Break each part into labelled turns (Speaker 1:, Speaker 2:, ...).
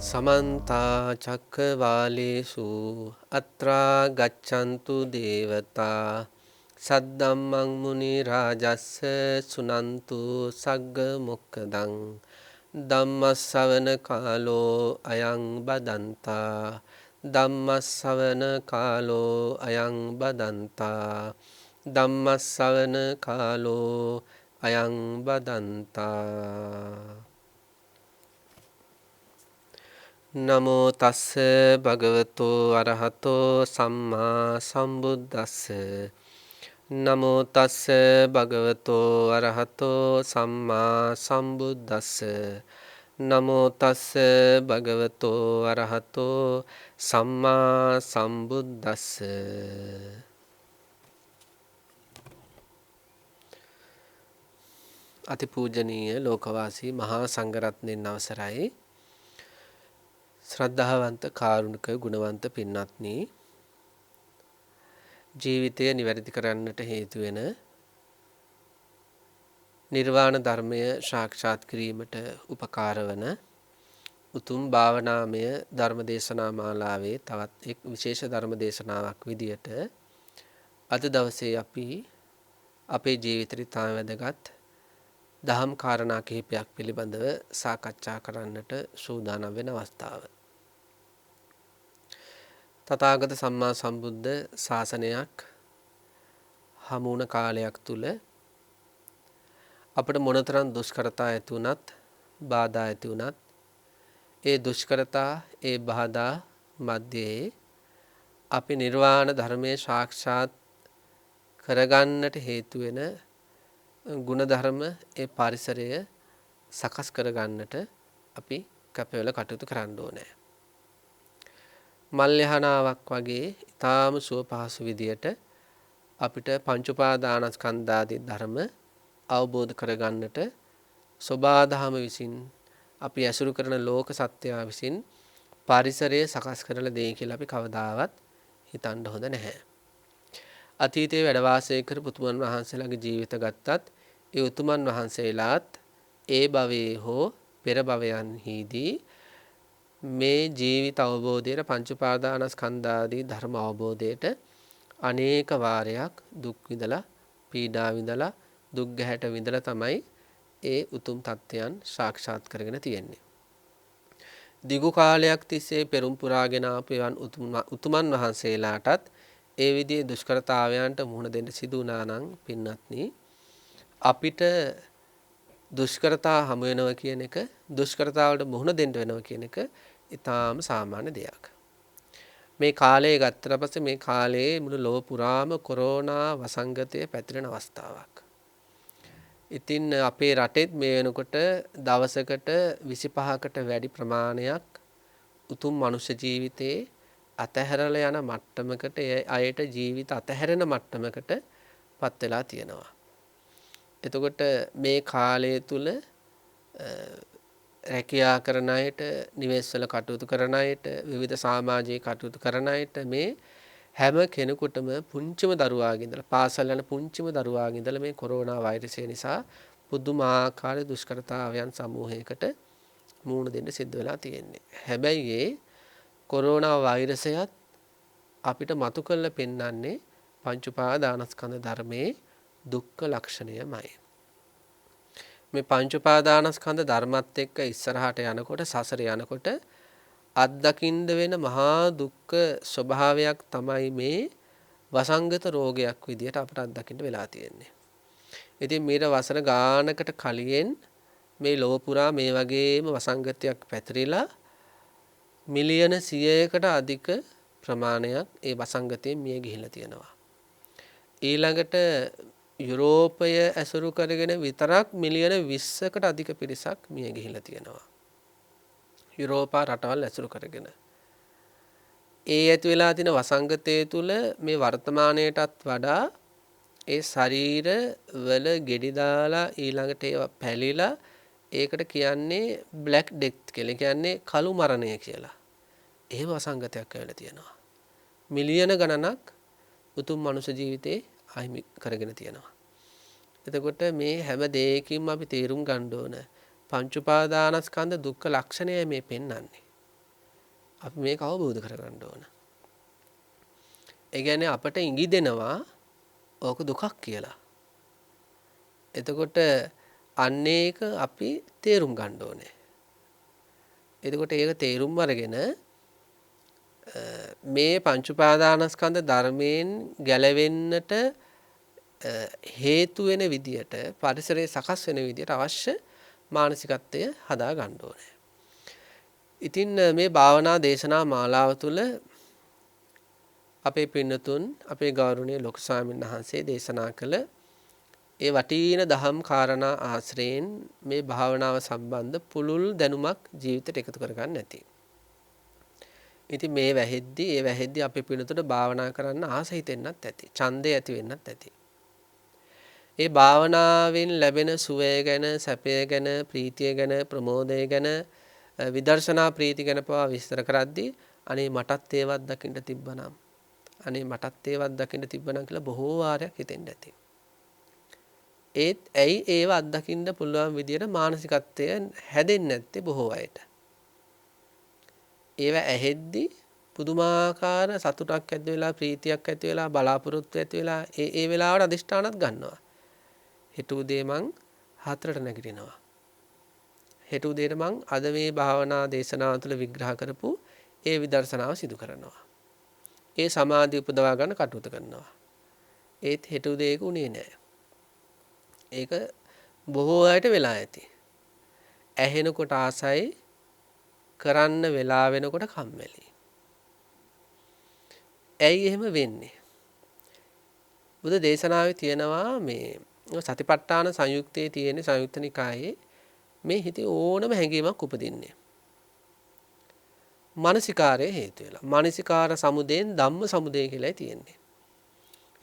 Speaker 1: समन्ता चक्रवालेषु अत्रा गच्छन्तु देवता सद्धम्मं मुनिराजस्य सुनन्तु सग्गमुक्खदं ධම්මස්සවන කාලෝ අයං බදන්තා ධම්මස්සවන කාලෝ අයං බදන්තා ධම්මස්සවන කාලෝ අයං බදන්තා නමෝ තස්ස භගවතෝ අරහතෝ සම්මා සම්බුද්දස්ස නමෝ තස්ස භගවතෝ අරහතෝ සම්මා සම්බුද්දස්ස නමෝ තස්ස භගවතෝ අරහතෝ සම්මා සම්බුද්දස්ස අතිපූජනීය ලෝකවාසී මහා සංඝරත්නයන් අවසරයි ශ්‍රද්ධාවන්ත කාරුණික ගුණවන්ත පින්වත්නි ජීවිතය නිවැරදි කරන්නට හේතු වෙන නිර්වාණ ධර්මය සාක්ෂාත් කිරීමට උපකාර වන උතුම් භාවනාමය ධර්ම දේශනා මාලාවේ තවත් එක් විශේෂ ධර්ම දේශනාවක් විදියට අද දවසේ අපි අපේ ජීවිතේ තාම වැදගත් දහම් කාරණා කිහිපයක් පිළිබඳව සාකච්ඡා කරන්නට සූදානම් වෙන අවස්ථාව. තථාගත සම්මා සම්බුද්ධ ශාසනයක් හමු වුණ කාලයක් තුල අපිට මොනතරම් දුෂ්කරතා ඇති වුණත් බාධා ඇති වුණත් ඒ දුෂ්කරතා ඒ බාධා මැද්දේ අපි නිර්වාණ ධර්මයේ සාක්ෂාත් කරගන්නට හේතු වෙන ගුණධර්ම ඒ පරිසරය සකස් කරගන්නට අපි කැපවෙලා කටයුතු කරන්න ඕනේ. මල් යහනාවක් වගේ ඊටාම සුව පහසු විදියට අපිට පංච උපාදානස්කන්ධාදී ධර්ම අවබෝධ කරගන්නට සෝබාදහම විසින් අපි ඇසුරු කරන ලෝක සත්‍යය විසින් පරිසරය සකස් කරලා දෙයි කියලා අපි කවදාවත් හිතන්න හොඳ නැහැ. අතීතයේ වැඩ වාසය කරපු උතුමන් වහන්සේලාගේ ජීවිත ගත්තත් ඒ උතුමන් වහන්සේලාත් ඒ භවයේ හෝ පෙර භවයන්හිදී මේ ජීවිත අවබෝධයට පංච උපාදානස්කන්ධාදී ධර්ම අවබෝධයට අනේක වාරයක් දුක් විඳලා පීඩා විඳලා දුක් ගැහැට විඳලා තමයි ඒ උතුම් තත්ත්වයන් සාක්ෂාත් කරගෙන තියෙන්නේ. දිගු කාලයක් තිස්සේ පෙරම් පුරාගෙන ආපු උතුමන් වහන්සේලාටත් ඒ විදිහේ දුෂ්කරතාවයන්ට මුහුණ දෙන්න සිදු වුණා නම් පින්වත්නි අපිට දුෂ්කරතා හමු වෙනවා කියන එක දුෂ්කරතාවලට මුහුණ දෙන්න වෙනවා කියන එක ඊටාම සාමාන්‍ය දෙයක්. මේ කාලය ගත්තට පස්සේ මේ කාලයේ මුළු ලෝක පුරාම කොරෝනා වසංගතය පැතිරෙන අවස්ථාවක්. ඉතින් අපේ රටෙත් මේ වෙනකොට දවසකට 25කට වැඩි ප්‍රමාණයක් උතුම් මනුෂ්‍ය ජීවිතේ අතහැරලා යන මට්ටමකට අයට ජීවිත අතහැරෙන මට්ටමකට පත් වෙලා තියෙනවා. එතකොට මේ කාලය තුල රැකියා කරන අයට, නිවෙස්වල කටයුතු කරන අයට, විවිධ සමාජීය කටයුතු කරන අයට මේ හැම කෙනෙකුටම පුංචිම දරුවාගේ ඉඳලා පාසල් යන පුංචිම දරුවාගේ ඉඳලා මේ කොරෝනා වෛරසය නිසා පුදුමාකාර දුෂ්කරතාවයන් සමූහයකට මුහුණ දෙන්න සිද්ධ වෙලා තියෙන්නේ. හැබැයි ඒ කොරෝනා වෛරසයත් අපිට මතු කරලා පෙන්වන්නේ පංච උපාදානස්කන්ධ ධර්මයේ දුක්ඛ ලක්ෂණයමයි. මේ පංච උපාදානස්කන්ධ ධර්මත් එක්ක ඉස්සරහට යනකොට සසර යනකොට අත්දකින්න වෙන මහා දුක්ඛ ස්වභාවයක් තමයි මේ වසංගත රෝගයක් විදියට අපට අත්දකින්න වෙලා තියෙන්නේ. ඉතින් මීට වසර ගානකට කලින් මේ ලෝක පුරා මේ වගේම වසංගතයක් පැතිරිලා මිලියන 100කට අධික ප්‍රමාණයක් ඒ වසංගතයෙන් මිය ගිහිලා තියෙනවා. ඊළඟට යුරෝපය ඇසුරු කරගෙන විතරක් මිලියන 20කට අධික පිරිසක් මිය ගිහිලා තියෙනවා. යුරෝපා රටවල් ඇසුරු කරගෙන. ඒ ඇති වෙලා තියෙන වසංගතය තුල මේ වර්තමානයටත් වඩා ඒ ශරීර වල ගෙඩි දාලා ඊළඟට ඒවා පැලිලා ඒකට කියන්නේ බ්ලැක් ඩෙත් කියලා. කියන්නේ කළු මරණය කියලා. එහෙම වසංගතයක් වෙලා තියෙනවා. මිලියන ගණනක් උතුම් මනුෂ්‍ය ජීවිතේ අහිමි කරගෙන තියෙනවා. එතකොට මේ හැම දෙයකින්ම අපි තේරුම් ගන්න ඕන පංච උපාදානස්කන්ධ දුක්ඛ ලක්ෂණය මේ පෙන්වන්නේ. අපි මේක අවබෝධ කරගන්න ඕන. ඒ කියන්නේ අපට ඉඟි දෙනවා ඕක දුකක් කියලා. එතකොට අන්න ඒක අපි තේරුම් ගන්න ඕනේ. එතකොට ඒක තේරුම් අරගෙන මේ පංච උපාදානස්කන්ධ ධර්මයෙන් ගැලවෙන්නට හේතු වෙන විදියට පරිසරයේ සකස් වෙන විදියට අවශ්‍ය මානසිකත්වය හදා ගන්න ඕනේ. ඉතින් මේ භාවනා දේශනා මාලාව තුළ අපේ පින්නතුන් අපේ ගෞරවනීය ලොකු ස්වාමීන් වහන්සේ දේශනා කළ ඒ වටින දහම් කාරණා ආශ්‍රයෙන් මේ භාවනාව සම්බන්ධ පුළුල් දැනුමක් ජීවිතයට එකතු කරගන්න ඇති. ඉතින් මේ වැහෙද්දි අපේ පින්නතුන්ට භාවනා කරන්න ආස හිතෙන්නත් ඇති. ඡන්දය ඇති වෙන්නත් ඇති. ඒ භාවනාවෙන් ලැබෙන සුවය ගැන, සැපය ගැන, ප්‍රීතිය ගැන, ප්‍රමෝදය ගැන, විදර්ශනා ප්‍රීති ගැන පවා විස්තර කරද්දී අනේ මටත් ඒවත් දකින්න තිබ්බනම්, අනේ මටත් ඒවත් දකින්න තිබ්බනම් කියලා බොහෝ වාරයක් හිතෙන්න ඇති. ඒත් ඇයි ඒව අත්දකින්න පුළුවන් විදියට මානසිකත්වය හැදෙන්නේ නැත්තේ බොහෝ අයට. ඒව ඇහෙද්දි පුදුමාකාර සතුටක් ඇති වෙලා, ප්‍රීතියක් ඇති වෙලා, බලාපොරොත්තු ඇති වෙලා ඒ වෙලාවට අදිෂ්ඨානත් ගන්නවා. හෙට උදේ මං 4ට නැගිටිනවා. හෙට උදේට මං අද මේ භාවනා දේශනාව තුළ විග්‍රහ කරපු ඒ විදර්ශනාව සිදු කරනවා. ඒ සමාධිය උපදවා ගන්න කටයුතු කරනවා. ඒත් හෙට උදේ ඒක උනේ නැහැ. ඒක බොහෝ අයට වෙලා ඇති. ඇහෙනකොට ආසයි, කරන්න වෙලා වෙනකොට කම්මැලි. ඇයි එහෙම වෙන්නේ? බුදු දේශනාවේ තියෙනවා මේ සතිපට්ඨාන සංයුත්තේ තියෙන සංයුත්ත නිකායේ මේ හිතේ ඕනම හැඟීමක් උපදින්නේ. මානසිකාරය හේතු වෙලා. මානසිකාර සමුදයෙන් ධම්ම සමුදය කියලායි තියෙන්නේ.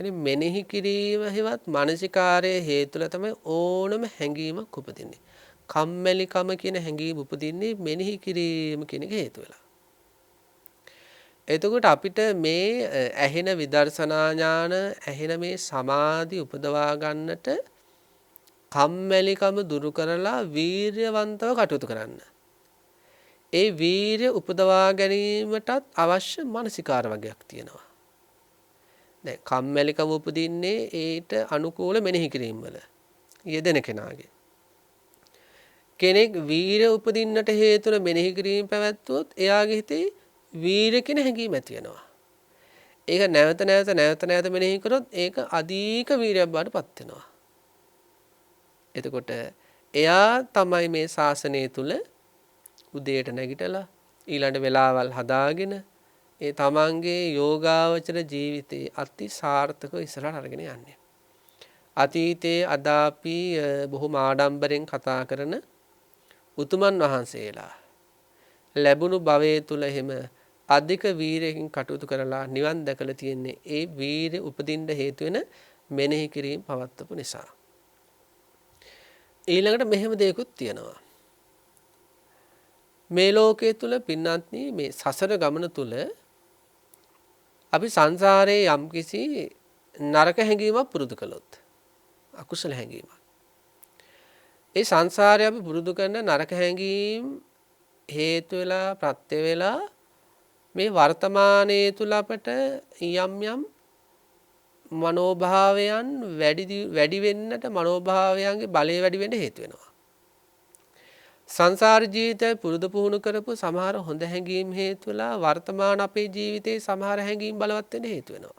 Speaker 1: එනි මෙනෙහි කිරීම හේවත් මානසිකාරයේ හේතුල තමයි ඕනම හැඟීමක් උපදින්නේ. කම්මැලිකම කියන හැඟීම උපදින්නේ මෙනෙහි කිරීම කියන එක හේතු වෙලා. එතකොට අපිට මේ ඇහෙන විදර්ශනා ඥාන, ඇහෙන මේ සමාධි උපදවා ගන්නට කම්මැලිකම දුරු කරලා වීර්යවන්තව කටයුතු කරන්න. ඒ වීර්ය උපදවා ගැනීමටත් අවශ්‍ය මානසිකාර වගයක් තියෙනවා. දැන් කම්මැලිකම උපදින්නේ ඒට අනුකූල මෙනෙහි කිරීම වල යෙදෙන කෙනාගේ. කෙනෙක් වීර්ය උපදින්නට හේතු වෙන මෙනෙහි කිරීම පැවැත්වුවොත් එයාගේ හිතේ වීර්ය කියන හැඟීම ඇති වෙනවා. ඒක නැවත මෙනෙහි කරොත් ඒක අධික වීර්යයක් බවට පත් වෙනවා. එතකොට එයා තමයි මේ ශාසනය තුල උදේට නැගිටලා ඊළඟ වෙලාවල් හදාගෙන ඒ තමන්ගේ යෝගාවචර ජීවිතේ අති සාර්ථකව ඉස්සරහට අරගෙන යන්නේ. අතීතයේ අද අපි බොහොම ආඩම්බරෙන් කතා කරන උතුමන් වහන්සේලා ලැබුණු භවයේ තුල එහෙම අධික වීරයකින් කටයුතු කරලා නිවන් දැකලා තියෙන්නේ ඒ වීරය උපදින්න හේතු වෙන මෙනෙහි කිරීම පවත්වපු නිසා. ඊළඟට මෙහෙම දෙයක්ත් තියෙනවා. මේ ලෝකයේ තුල පින්වත්නි මේ සසර ගමන තුල අපි සංසාරයේ යම්කිසි නරක හැඟීමක් පුරුදු කළොත්, අකුසල හැඟීමක්. ඒ සංසාරයේ අපි පුරුදු කරන නරක හැඟීම් හේතු වෙලා ප්‍රත්‍ය වෙලා මේ වර්තමානයේ තුල අපට යම් මනෝභාවයන් වැඩි වෙන්නට, මනෝභාවයන්ගේ බලය වැඩි වෙන්න හේතු වෙනවා. සංසාර ජීවිතය පුරුදු පුහුණු කරපු සමහර හොඳ හැඟීම් හේතු වෙලා වර්තමාන අපේ ජීවිතේ සමහර හැඟීම් බලවත් වෙන්න හේතු වෙනවා.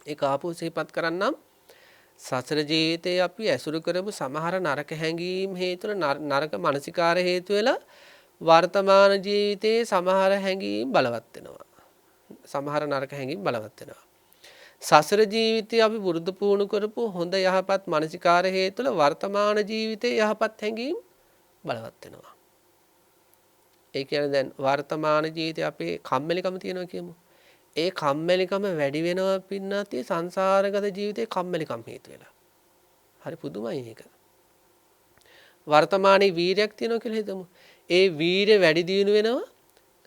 Speaker 1: ඒක ආපහු සිහිපත් කරන්නම්. සසර ජීවිතේ අපි ඇසුරු කරපු සමහර නරක හැඟීම් හේතු වෙලා නරක මානසිකාර හේතු වෙලා වර්තමාන ජීවිතේ සමහර හැඟීම් බලවත් වෙනවා. සමහර නරක හැඟීම් බලවත් වෙනවා. සසර ජීවිතේ අපි පුරුදු පුහුණු කරපු හොඳ යහපත් මානසිකාර හේතු වෙලා වර්තමාන ජීවිතේ යහපත් හැඟීම් බලවත් වෙනවා. ඒ කියන්නේ දැන් වර්තමාන ජීවිතේ අපේ කම්මැලිකම තියෙනවා කියමු. ඒ කම්මැලිකම වැඩි වෙනවා පින්නත් සංසාරගත ජීවිතේ කම්මැලිකම් හේතු වෙලා. හරි පුදුමයි ඒක. වර්තමානයේ වීරයක් තියෙනවා කියලා හිතමු. ඒ වීරය වැඩි දියුණු වෙනවා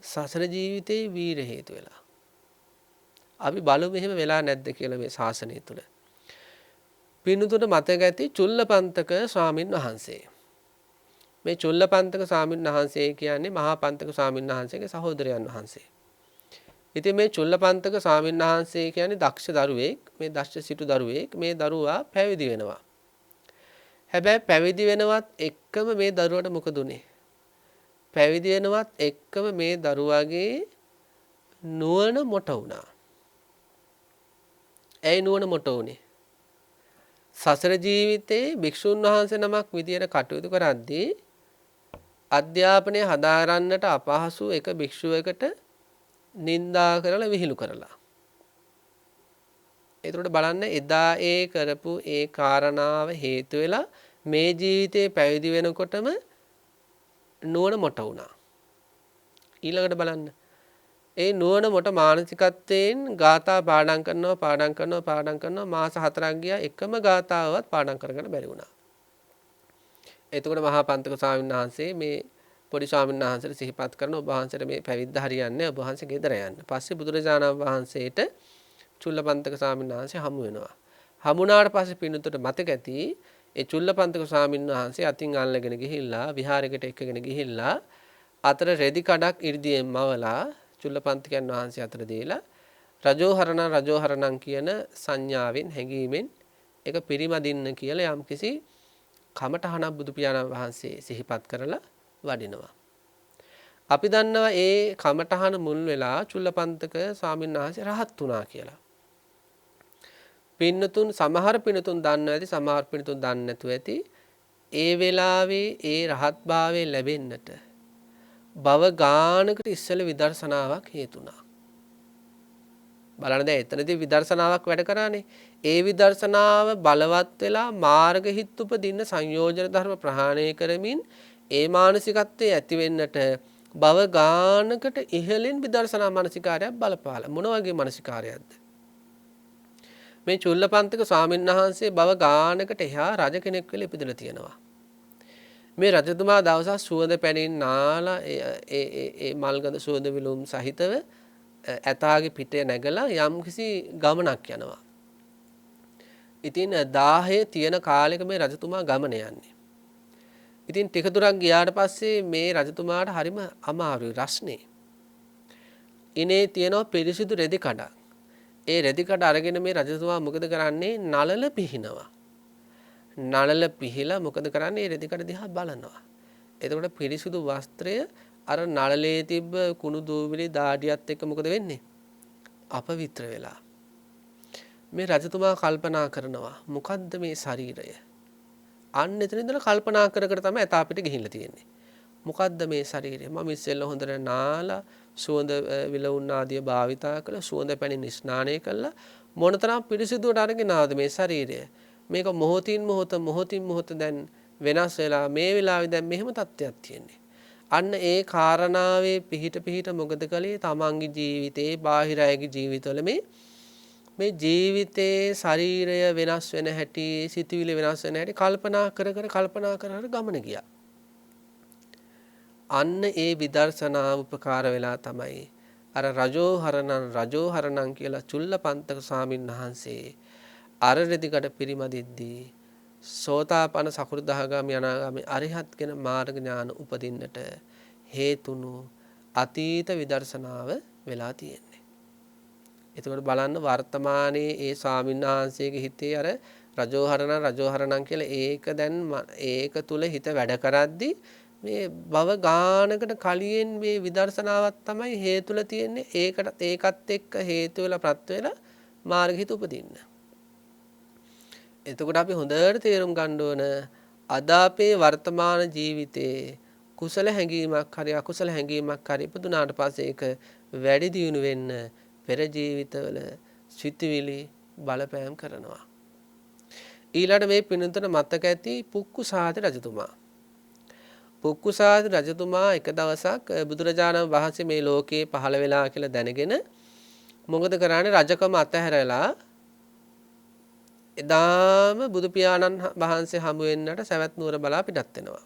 Speaker 1: සසර ජීවිතේ වීරය හේතු වෙලා. අපි බලමු එහෙම වෙලා නැද්ද කියලා මේ ශාසනය තුල. පින්තුන්ට මතක ඇති චුල්ලපන්තක ස්වාමින් වහන්සේ. මේ චුල්ලපන්තක ස්වාමීන් වහන්සේ කියන්නේ මහා පන්තක ස්වාමීන් වහන්සේගේ සහෝදරයන් වහන්සේ. ඉතින් මේ චුල්ලපන්තක ස්වාමීන් වහන්සේ කියන්නේ දක්ෂ දරුවෙක්, මේ දක්ෂ සිටු දරුවෙක්. මේ දරුවා පැවිදි වෙනවා. හැබැයි පැවිදි වෙනවත් එක්කම මේ දරුවට මොකද උනේ? පැවිදි වෙනවත් එක්කම මේ දරුවාගේ නුවණ මොට වුණා. ඇයි නුවණ මොට වුනේ? සසර ජීවිතේ භික්ෂුන් වහන්සේ නමක් විදියට කටයුතු කරද්දී අධ්‍යාපනය හදාරන්නට අපහසු එක භික්ෂුවකට නින්දා කරලා විහිළු කරලා. ඒකට බලන්න එදා ඒ කරපු ඒ කාරණාව හේතු වෙලා මේ ජීවිතේ පැවිදි වෙනකොටම නුවණ මොට වුණා. ඊළඟට බලන්න. ඒ නුවණ මොට මානසිකත්වයෙන් ගාථා පාඩම් කරනවා මාස 4ක් ගියා එකම ගාථාවවත් පාඩම් කරගන්න බැරි වුණා. එතකොට මහා පන්තක ස්වාමීන් වහන්සේ මේ පොඩි ස්වාමීන් වහන්සේට සිහිපත් කරන ඔබ වහන්සේට මේ පැවිද්ද හරියන්නේ ඔබ වහන්සේ ගෙදර යන්න. පස්සේ බුදුරජාණන් වහන්සේට චුල්ලපන්තක ස්වාමීන් වහන්සේ හමු වෙනවා. හමුණාට පස්සේ පින්නතුට මතක ඇති ඒ චුල්ලපන්තක ස්වාමීන් වහන්සේ අතින් අල්ලගෙන ගිහිල්ලා විහාරයකට එක්කගෙන ගිහිල්ලා අතර රෙදි කඩක් ඉර්ධියෙන් මවලා චුල්ලපන්තකයන් වහන්සේ අතර දීලා රජෝහරණං කියන සංඥාවෙන් හැඟීමෙන් ඒක පිරිමදින්න කියලා යම්කිසි කමඨහනක් බුදු පියාණන් වහන්සේ සිහිපත් කරලා වඩිනවා. අපි දන්නවා ඒ කමඨහන මුල් වෙලා චුල්ලපන්තක ස්වාමීන් වහන්සේ රහත් වුණා කියලා. පින්නතුන් සමහර පින්නතුන් දන්නවා ඇති සමහර පින්නතුන් දන්නේ නැතුව ඇති. ඒ වෙලාවේ ඒ රහත්භාවය ලැබෙන්නට භව ගානකට ඉස්සෙල්ලා විදර්ශනාවක් හේතුණා. බලන්න දැන් එතනදී විදර්ශනාවක් වැඩ කරානේ. ඒ විදර්ශනාව බලවත් වෙලා මාර්ග හිත් උපදින්න සංයෝජන ධර්ම ප්‍රහාණය කරමින් ඒ මානසිකත්වයේ ඇති වෙන්නට භව ගානකට ඉහළින් විදර්ශනා මානසිකාරයක් බලපාලා. මොන වගේ මානසිකාරයක්ද? මේ චුල්ලපන්තක ස්වාමීන් වහන්සේ භව ගානකට එහා රජ කෙනෙක් වෙලා ඉපදලා තියෙනවා. මේ රජතුමා දවසක් සුවඳ පැනින් නාලා ඒ මල්ගඳ සුවඳ විලුම් සහිතව ඇතාගේ පිටේ නැගලා යම්කිසි ගමනක් යනවා. ඉතින් 10 තියෙන කාලෙක මේ රජතුමා ගමන යන්නේ. ඉතින් ටික දුරක් ගියාට පස්සේ මේ රජතුමාට හරිම අමාරුයි රස්නේ. ඉනේ තියෙනවා පිරිසිදු රෙදි කඩක්. ඒ රෙදි කඩ අරගෙන මේ රජතුමා මොකද කරන්නේ? නළල පිහිනවා. නළල පිහිලා මොකද කරන්නේ? රෙදි කඩ දිහා බලනවා. එතකොට පිරිසිදු වස්ත්‍රය අර නළලේ තිබ්බ කුණු දූවිලි දාඩියත් එක්ක මොකද වෙන්නේ? අපවිත්‍ර වෙලා. මේ රජතුමා කල්පනා කරනවා මොකද්ද මේ ශරීරය? අන්න එතන ඉඳලා කල්පනා කර කර තමයි එතා අපිට ගිහිල්ලා තියෙන්නේ. මොකද්ද මේ ශරීරය? මම ඉස්සෙල්ලා හොඳට නාලා සුවඳ විලවුන් ආදිය භාවිතා කළා සුවඳ පැනින් ස්නානය කළා මොනතරම් පිරිසිදුවට අරගෙන ආවද මේ ශරීරය? මේක මොහොතින් මොහොත දැන් වෙනස් වෙලා මේ වෙලාවේ දැන් මෙහෙම තත්ත්වයක් තියෙන්නේ. අන්න ඒ කාරණාවේ පිහිට මොකද කළේ? තමන්ගේ ජීවිතේ බාහිර අයගේ ජීවිතවල මේ ජීවිතේ ශරීරය වෙනස් වෙන හැටි සිතුවිලි වෙනස් වෙන හැටි කල්පනා කර ගමන ගියා. අන්න ඒ විදර්ශනාව උපකාර වෙලා තමයි අර රජෝහරණං කියලා චුල්ලපන්තක ස්වාමීන් වහන්සේ අර රෙදිකට පිරිමදිද්දී සෝතාපන්න සකෘදාගාමි අනාගාමි අරිහත් කියන මාර්ග ඥාන උපදින්නට හේතුණු අතීත විදර්ශනාව වෙලා තියෙන්නේ. එතකොට බලන්න වර්තමානයේ ඒ ස්වාමීන් වහන්සේගේ හිතේ අර රජෝහරණං කියලා ඒක තුල හිත වැඩ කරද්දී මේ භව ගානකට කලින් මේ විදර්ශනාවක් තමයි හේතුල තියෙන්නේ. ඒකත් එක්ක හේතු වෙලා ප්‍රත්‍ය වෙලා මාර්ග හිත උපදින්න. එතකොට අපි හොඳට තේරුම් ගන්න ඕන අද අපේ වර්තමාන ජීවිතේ කුසල හැඟීමක් හරි අකුසල හැඟීමක් හරි ඉපදුනාට පස්සේ ඒක වැඩි දියුණු වෙන්න පෙර ජීවිතවල සිතුවිලි බලපෑම් කරනවා. ඊළඟ මේ පින්නතන මතක ඇති පුක්කුසාද රජතුමා. පුක්කුසාද රජතුමා එක දවසක් බුදුරජාණන් වහන්සේ මේ ලෝකේ පහළ වෙලා කියලා දැනගෙන මොකද කරන්නේ? රජකම අතහැරලා එදාම බුදු පියාණන් වහන්සේ හමු වෙන්නට සවැත් නුවර බලා පිටත් වෙනවා.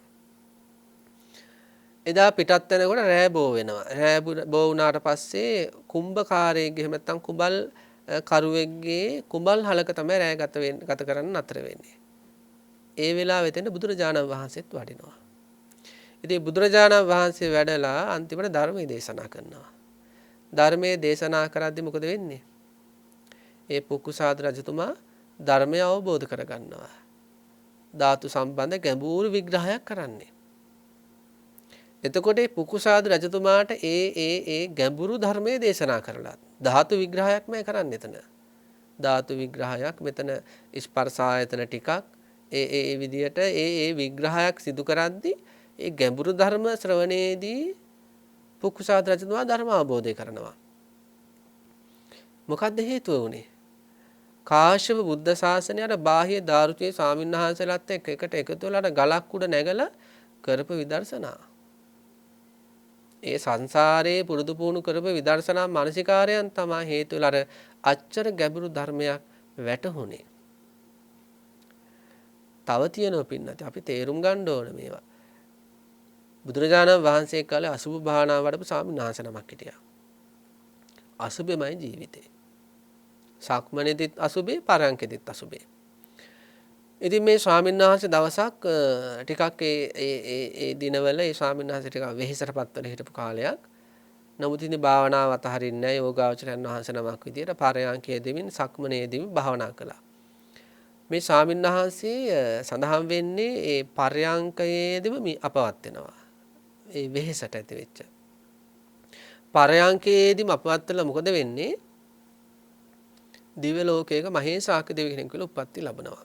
Speaker 1: එදා පිටත් වෙනකොට රෑ බෝ වෙනවා. රෑ බෝ වුණාට පස්සේ කුඹකාරයෙක්ගේ එහෙම නැත්නම් කුඹල් කරුවෙක්ගේ කුඹල් හලක තමයි රෑ ගත කරන්න නතර වෙන්නේ. ඒ වෙලාවෙ එතන බුදුරජාණන් වහන්සේත් වඩිනවා. ඉතින් බුදුරජාණන් වහන්සේ වැඩලා අන්තිමට ධර්මයේ දේශනා කරනවා. ධර්මයේ දේශනා කරද්දී මොකද වෙන්නේ? ඒ පුක්කුසාද රජතුමා ධර්මය අවබෝධ කරගන්නවා. ධාතු සම්බන්ධ ගැඹුරු විග්‍රහයක් කරන්නේ. එතකොට පුකුසාද රජතුමාට ඒ ගැඹුරු ධර්මයේ දේශනා කරලා ධාතු විග්‍රහයක්මයි කරන්නේ එතන. ධාතු විග්‍රහයක් මෙතන ස්පර්ශ ආයතන ටිකක් ඒ විදියට ඒ විග්‍රහයක් සිදු කරද්දී ඒ ගැඹුරු ධර්ම ශ්‍රවණයේදී පුකුසාද රජතුමා ධර්ම අවබෝධය කරනවා. මොකද්ද හේතුව උනේ? කාශ්‍යප බුද්ධ ශාසනය අර බාහ්‍ය දාරුචේ ස්වාමීන් වහන්සේලාත් එක්ක එකට එකතු වෙලා අර ගලක් උඩ නැගලා කරපු විදර්ශනා. ඒ සංසාරයේ පුරුදු පුහුණු කරපු විදර්ශනා මානසිකාරයන් තමයි හේතු වෙලා අර අච්චර ගැඹුරු ධර්මයක් වැටහුනේ. තව තියෙනවා පින්නත් අපි තේරුම් ගන්න ඕන මේවා. බුදුරජාණන් වහන්සේ කාලේ අසුභ භාවනා වඩපු ස්වාමීන් වහන්සේ නමක් හිටියා. අසුභෙමයි ජීවිතේ. සක්මනේදිත් අසුභේ පරයන්කෙදිත් අසුභේ. ඉතින් මේ ස්වාමීන් වහන්සේ දවසක් ටිකක් ඒ දිනවල ඒ ස්වාමීන් වහන්සේ ටිකක් වෙහෙසටපත් වෙලා හිටපු කාලයක්. නමුත් ඉතින් භාවනාව අතහරින්නේ නැහැ. යෝගාවචරයන් වහන්සේ නමක් විදියට පරයන්කයේ දෙමින් සක්මනේදීම භාවනා කළා. මේ ස්වාමීන් වහන්සේ සඳහන් වෙන්නේ ඒ පරයන්කයේදීම අපවත් වෙනවා. ඒ වෙහෙසට ඇති වෙච්ච. පරයන්කයේදීම අපවත් වෙලා මොකද වෙන්නේ? දිව්‍ය ලෝකයක මහේසාක්‍ය දෙවි කෙනෙක් කියලා උප්පත්ති ලැබනවා.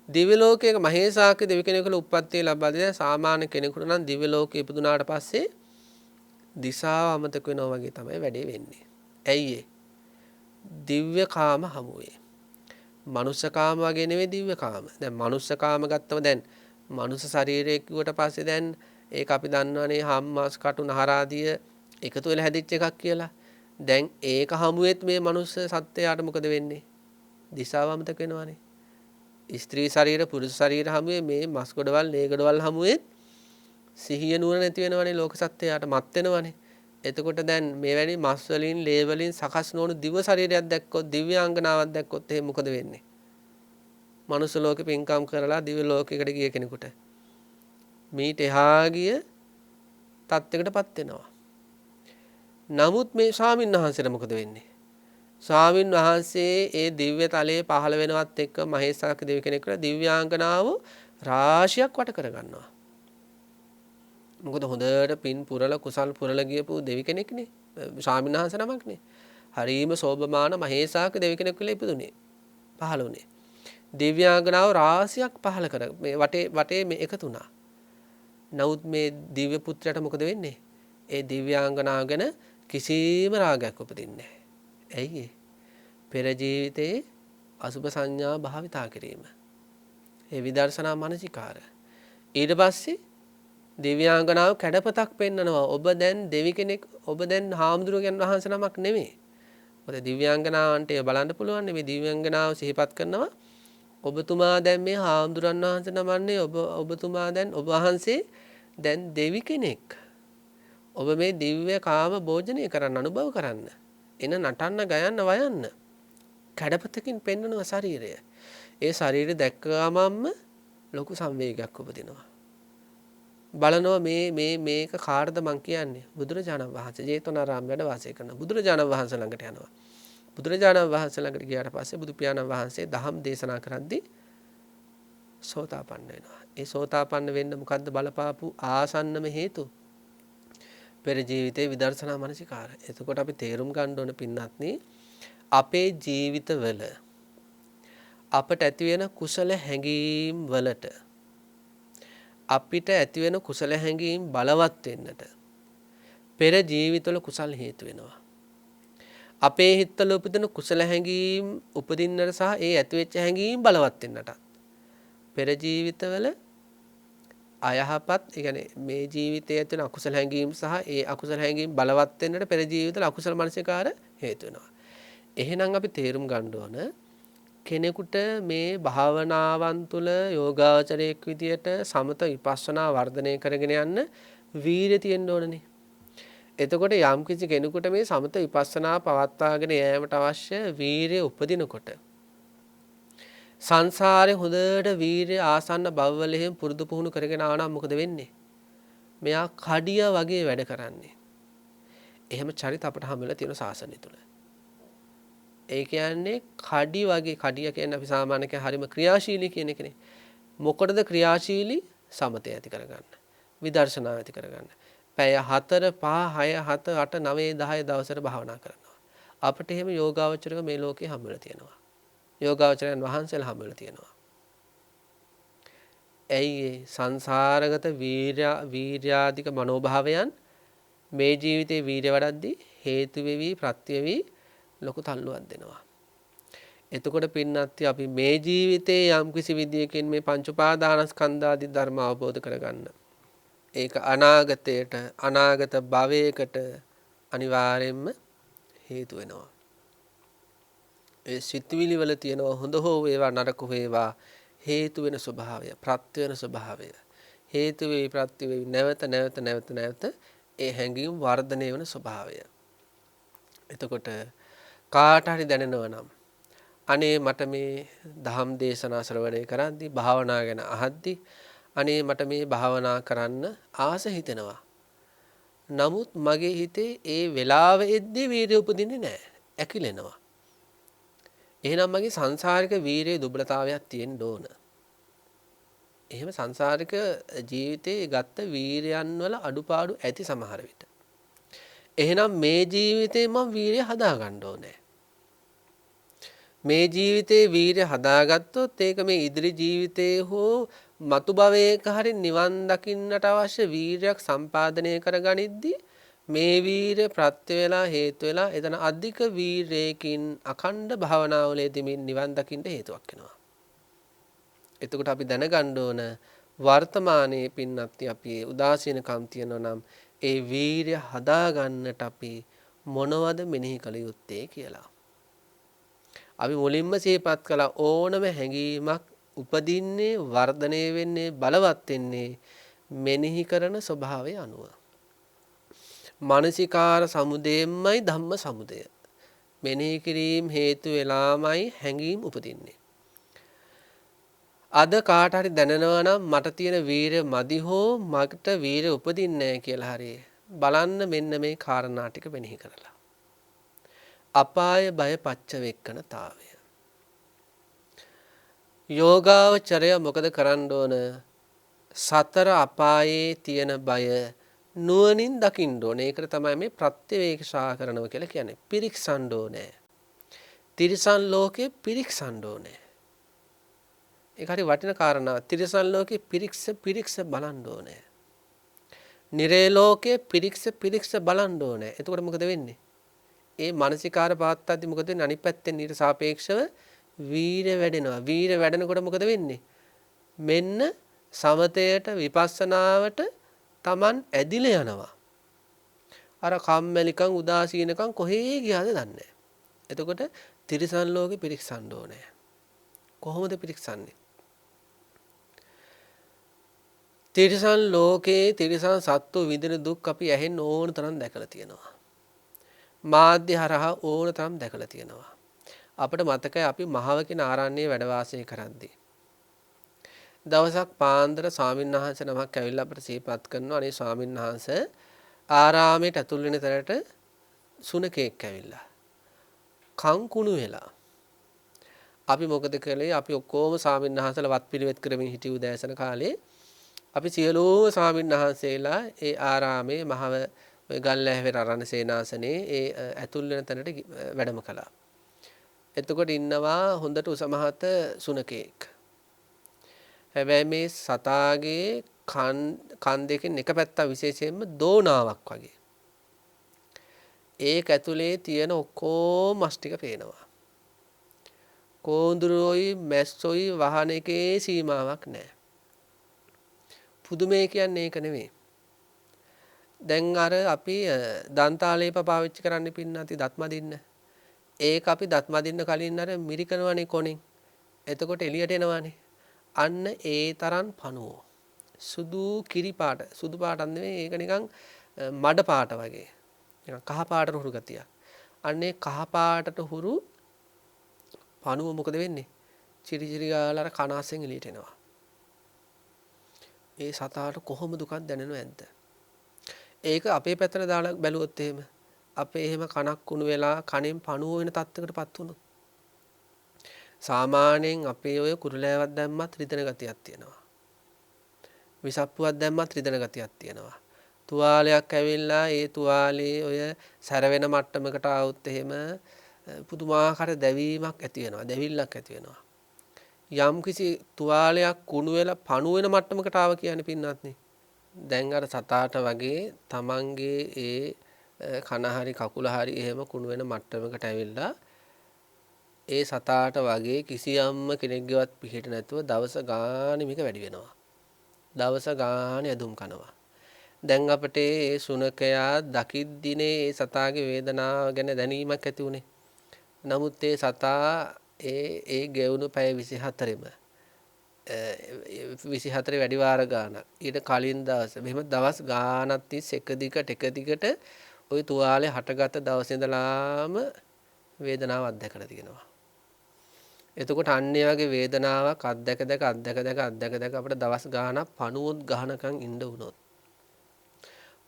Speaker 1: දිව්‍ය ලෝකයක මහේසාක්‍ය දෙවි කෙනෙක් කියලා උප්පත්ති ලැබලා සාමාන්‍ය කෙනෙකුට නම් දිව්‍ය ලෝකේ ඉපදුනාට පස්සේ දිශාව අමතක වෙනවා වගේ තමයි වැඩේ වෙන්නේ. ඇයි ඒ? දිව්‍ය කාම හමුවේ. මනුෂ්‍ය කාම වගේ නෙවෙයි දිව්‍ය කාම. දැන් මනුෂ්‍ය කාම ගත්තම දැන් මනුෂ්‍ය ශරීරයේ කිව්වට පස්සේ දැන් ඒක අපි දන්නවනේ හම්මාස් කටු නහරාදිය එකතු වෙලා හැදිච්ච එකක් කියලා. දැන් ඒක හමුවෙත් මේ මනුෂ්‍ය සත්වයාට මොකද වෙන්නේ? දිශාව අමතක වෙනවානේ. ස්ත්‍රී ශරීර පුරුෂ ශරීර හමුවේ මේ මස් ගොඩවල් ලේ ගොඩවල් හමුවෙත් සිහිය නුවණ නැති වෙනවනේ ලෝක සත්වයාට මත් වෙනවනේ. එතකොට දැන් මේ වැනි මස් වලින් ලේ වලින් සකස් නොවුණු දිව්‍ය ශරීරයක් දැක්කොත් දිව්‍යාංගනාවක් දැක්කොත් එහෙම මොකද වෙන්නේ? මනුස්ස ලෝකෙ පින්කම් කරලා දිව්‍ය ලෝකයකට ගිය කෙනෙකුට මීට එහා ගිය තත්යකටපත් වෙනවා. නමුත් මේ ස්වාමීන් වහන්සේට මොකද වෙන්නේ? ස්වාමීන් වහන්සේ ඒ දිව්‍ය තලයේ පහළ වෙනවත් එක්ක මහේසාක්‍ය දෙවි කෙනෙකුට දිව්‍යාංගනාව රාශියක් වට කරගන්නවා. මොකද හොඳට පින් පුරල කුසල් පුරල ගියපු දෙවි කෙනෙක්නේ. ස්වාමීන් වහන්සේ නමක්නේ. හරීම සෝභමාන මහේසාක්‍ය දෙවි කෙනෙක් කියලා ඉපදුනේ. පහළ වුණේ. දිව්‍යාංගනාව රාශියක් පහළ කර මේ වටේ මේ එකතු වුණා. නමුත් මේ දිව්‍ය පුත්‍රයාට මොකද වෙන්නේ? ඒ දිව්‍යාංගනාව ගැන කිසිම රාගයක් උපදින්නේ නැහැ. ඇයි? පෙර ජීවිතයේ අසුභ සංඥා භාවිතා කිරීම. ඒ විදර්ශනා මානසිකාර. ඊට පස්සේ දිව්‍යාංගනාව කැඩපතක් පෙන්නනවා. ඔබ දැන් දෙවි කෙනෙක්, ඔබ දැන් හාමුදුරුවෝ වහන්සේ නමක් නෙමෙයි. මොකද දිව්‍යාංගනාවන්ට ඒ බලන්න පුළුවන් මේ දිව්‍යාංගනාව සිහිපත් කරනවා. ඔබතුමා දැන් මේ හාමුදුරන් වහන්සේ නමන්නේ ඔබතුමා දැන් ඔබ වහන්සේ දැන් දෙවි කෙනෙක්. ඔබ මේ දිව්‍ය කාම භෝජනය කරන්න අනුභව කරන්න. එන නටන්න ගයන්න වයන්න. කැඩපතකින් පෙන්වනවා ශරීරය. ඒ ශරීරය දැක්කමම ලොකු සංවේගයක් උපදිනවා. බලනවා මේක කාටද මං කියන්නේ? බුදුරජාණන් වහන්සේ ජේතවනාරාම වැඩ වාසය කරන බුදුරජාණන් වහන්සේ ළඟට යනවා. බුදුරජාණන් වහන්සේ ළඟට ගියාට පස්සේ බුදු පියාණන් වහන්සේ දහම් දේශනා කරද්දී සෝතාපන්න වෙනවා. ඒ සෝතාපන්න වෙන්න මොකද්ද බලපාපු ආසන්නම හේතුව? පෙර ජීවිතේ විදර්ශනා මානසිකාර. එතකොට අපි තේරුම් ගන්න ඕන පින්නත්නි අපේ ජීවිතවල අපට ඇති වෙන කුසල හැඟීම් වලට අපිට ඇති වෙන කුසල හැඟීම් බලවත් වෙන්නට පෙර ජීවිතවල කුසල් හේතු වෙනවා. අපේ හිතවල උපදින කුසල හැඟීම් උපදින්නට සහ ඒ ඇති වෙච්ච හැඟීම් බලවත් වෙන්නට පෙර ජීවිතවල අයහපත් ඒ කියන්නේ මේ ජීවිතයේ ඇති වෙන අකුසල හැඟීම් සහ ඒ අකුසල හැඟීම් බලවත් වෙන්නට පෙර ජීවිතවල අකුසල මනසිකාර හේතු වෙනවා. එහෙනම් අපි තේරුම් ගන්න ඕන කෙනෙකුට මේ භාවනාවන් තුළ යෝගාචරයක් විදියට සමත විපස්සනා වර්ධනය කරගෙන යන්න වීරිය තියෙන්න ඕනනේ. එතකොට යම් කිසි කෙනෙකුට මේ සමත විපස්සනා පවත්වාගෙන යෑමට අවශ්‍ය වීරිය උපදිනකොට සංසාරේ හොඳට වීරිය ආසන්න භවවල එහෙම පුරුදු පුහුණු කරගෙන ආවනම් මොකද වෙන්නේ? මෙයා කඩිය වගේ වැඩ කරන්නේ. එහෙම චරිත අපට හම් වෙලා තියෙන ශාසනය තුල. ඒ කියන්නේ කඩි වගේ කඩිය කියන්නේ අපි සාමාන්‍යයෙන් හරිම ක්‍රියාශීලී කියන එකනේ. මොකටද ක්‍රියාශීලී? සමතය ඇති කරගන්න. විදර්ශනා ඇති කරගන්න. පැය 4 5 6 7 8 9 10 දවසට භාවනා කරනවා. අපිට එහෙම යෝගාවචරක මේ ලෝකේ හම් වෙලා තියෙනවා. යෝගාවචරයන් වහන්සේලා හම් වෙලා තියෙනවා. ඇයි සංසාරගත වීර්යාධික මනෝභාවයන් මේ ජීවිතේ වීර්ය වඩද්දී හේතු වෙවි ප්‍රත්‍ය වෙවි ලොකු තල්ලුවක් දෙනවා. එතකොට පින්නත් අපි මේ ජීවිතේ යම් කිසි විදියකින් මේ පංච උපාදානස්කන්ධ ආදී ධර්ම අවබෝධ කරගන්න. ඒක අනාගතයට අනාගත භවයකට අනිවාර්යයෙන්ම හේතු වෙනවා. ඒ සිතුවිලි වල තියෙන හොඳ හෝ වේවා නරක වේවා හේතු වෙන ස්වභාවය, ප්‍රත්‍ය වෙන ස්වභාවය. හේතු වේ ප්‍රත්‍ය වේ නැවත නැවත නැවත නැවත ඒ හැඟීම් වර්ධනය වෙන ස්වභාවය. එතකොට කාට හරි දැනෙනවා නම් අනේ මට මේ ධම් දේශනා ශ්‍රවණය කරද්දී භාවනා ගැන අහද්දී අනේ මට මේ භාවනා කරන්න ආස හිතෙනවා. නමුත් මගේ හිතේ ඒ වෙලාව එද්දී වීර්ය උපදින්නේ නැහැ. ඇකිලෙනවා. එහෙනම් මගේ සංසාරික වීරියේ දුබලතාවයක් තියෙන්න ඕන. එහෙම සංසාරික ජීවිතේ ගත්ත වීරයන් වල අඩුපාඩු ඇති සමහර විට. එහෙනම් මේ ජීවිතේ මම වීරිය හදා ගන්න ඕනේ. මේ ජීවිතේ වීරිය හදාගත්තොත් ඒක මේ ඉදිරි ජීවිතේ හෝ මතු භවයක හරි නිවන් දකින්නට අවශ්‍ය වීරියක් සම්පාදනය කරගනිද්දී මේ වීරය ප්‍රත්‍ය වේලා හේතු වෙලා එතන අධික වීරයකින් අඛණ්ඩ භාවනාවලදී නිවන් දකින්න හේතුවක් වෙනවා. එතකොට අපි දැනගන්න ඕන වර්තමානයේ පින්නත් අපි උදාසීනකම් තියනවා නම් ඒ වීරය හදා ගන්නට අපි මොනවද මෙනෙහි කළ යුත්තේ කියලා. අපි මුලින්ම සිහිපත් කළ ඕනම හැඟීමක් උපදින්නේ වර්ධනය වෙන්නේ බලවත් වෙන්නේ මෙනෙහි කරන ස්වභාවය අනුව. මානසිකාර සමුදයමයි ධම්ම සමුදය. මෙනෙහි කිරීම හේතු වෙලාමයි හැඟීම් උපදින්නේ. අද කාට හරි දැනෙනවා නම් මට තියෙන වීරය මදි හෝ මට වීරය උපදින්නේ නැහැ කියලා හරි බලන්න මෙන්න මේ කාරණා ටික මෙනෙහි කරලා. අපාය බය පච්ච වෙක්කනතාවය. යෝගාවචරය මොකද කරන්න ඕන? සතර අපායේ තියෙන බය නුවණින් දකින්න ඕනේ. ඒකට තමයි මේ ප්‍රත්‍යවේක්ෂා කරනවා කියලා කියන්නේ. පිරික්සන්න ඕනේ. තිරිසන් ලෝකේ පිරික්සන්න ඕනේ. ඒක හරි වටින කාරණා. තිරිසන් ලෝකේ පිරික්ස බලන්න ඕනේ. නිරේ ලෝකේ පිරික්ස බලන්න ඕනේ. එතකොට මොකද වෙන්නේ? ඒ මානසිකාර පාත්තද්දි මොකද වෙන්නේ? අනිත් පැත්තෙන් ඊට සාපේක්ෂව වීර්ය වැඩෙනවා. වීර්ය වැඩෙනකොට මොකද වෙන්නේ? මෙන්න සමතයට විපස්සනාවට Taman ඇදිලා යනවා. අර කම්මැලිකම් උදාසීනකම් කොහේ ගියාද දන්නේ නැහැ. එතකොට තිරිසන් ලෝකෙ පිරික්සන්න ඕනේ. කොහොමද පිරික්සන්නේ? තිරිසන් ලෝකේ තිරිසන් සත්තු විඳින දුක් අපි ඇහෙන්න ඕන තරම් දැකලා තියෙනවා. මාධ්‍ය හරහා ඕන තරම් දැකලා තියෙනවා. අපිට මතකයි අපි මහව කියන ආරණ්‍යයේ වැඩ වාසය කරද්දී දවසක් පාන්දර ස්වාමීන් වහන්සේ නමක් ඇවිල්ලා අපිට සිහිපත් කරනවා. අනේ ස්වාමීන් වහන්සේ ආරාමයට ඇතුල් වෙන තැනට සුනකෙක් ඇවිල්ලා කන් කුණු වෙලා. අපි මොකද කළේ? අපි ඔක්කොම ස්වාමීන් වහන්සේලා වත් පිළිවෙත් කරමින් හිටිය උදෑසන කාලේ අපි සියලුම ස්වාමීන් වහන්සේලා ඒ ආරාමේ මහව ගල්ලැහැවෙර අරණ සේනාසනේ ඒ ඇතුල් වෙන තැනට වැඩම කළා. එතකොට ඉන්නවා හොඳට උසමහත සුනකෙක්. හැබැයි මේ සතාගේ කන් දෙකෙන් එක පැත්තක් විශේෂයෙන්ම දෝනාවක් වගේ. ඒක ඇතුලේ තියෙන ඔක්කොම මස් ටික පේනවා. කෝඳුරෝයි මැස්සොයි වහන එකේ සීමාවක් නැහැ. පුදුමේ කියන්නේ ඒක නෙමෙයි. දැන් අර අපි දන්තාලේප පාවිච්චි කරන්න පින්නති දත් මදින්න. ඒක අපි දත් මදින්න කලින් අර මිරිකනවනේ කොණෙන්. එතකොට එළියට එනවනේ. අන්න ඒ තරම් පණුවෝ. සුදු කිරි පාට. සුදු පාටක් නෙවෙයි ඒක නිකන් මඩ පාට වගේ. නිකන් කහ පාටට හුරු ගතියක්. අන්නේ කහ පාටට හුරු පණුව මොකද වෙන්නේ? චිරි චිරි ගාලා අර කනාසෙන් එළියට එනවා. ඒ සතාට කොහොම දුකක් දැනෙනව ඇද්ද? ඒක අපේ පැත්තට දාලා බැලුවොත් එහෙම අපේ එහෙම කනක් කුණු වෙලා කණෙන් පණුව වෙන තත්ත්වයකටපත් වුණොත් සාමාන්‍යයෙන් අපේ ඔය කුරුලෑවක් දැම්මත් රිදෙන ගතියක් තියෙනවා. විසප්පුවක් දැම්මත් රිදෙන ගතියක් තියෙනවා. තුවාලයක් ඇවිල්ලා ඒ තුවාලේ ඔය සැර වෙන මට්ටමකට આવුත් එහෙම පුදුමාකාර දැවීමක් ඇති වෙනවා. දැවිල්ලක් ඇති වෙනවා. යම් කිසි තුවාලයක් කුණු වෙලා පණු වෙන මට්ටමකට ආව කියන්නේ පින්නත් නේ. දැන් අර සතාට වගේ තමන්ගේ ඒ කන හරි කකුල හරි එහෙම කුණු වෙන මට්ටමකට ඇවිල්ලා ඒ සතාට වගේ කිසියම්ම කෙනෙක්ගේවත් පිහිට නැතුව දවස ගානේ මේක වැඩි වෙනවා. දවස ගානේ ඇදුම් කනවා. දැන් අපිට ඒ සුනකයා දකිද්දිනේ ඒ සතාගේ වේදනාව ගැන දැනීමක් ඇති උනේ. නමුත් ඒ සතා ඒ ගෙවුණු පැය 24ෙම 24 වැඩි වාර ගානක් ඊට කලින් දවස් මෙහෙම දවස් ගානක් තිස්සේ එක දිගට ওই තුවාලේ හටගත්ත දවසේ ඉඳලාම වේදනාව අත්දැකලා තියෙනවා. එතකොට අන්නේ වගේ වේදනාවක් අත්දැක දැක අපිට දවස් ගානක් පණුවොත් ගහනකම් ඉන්න වුණොත්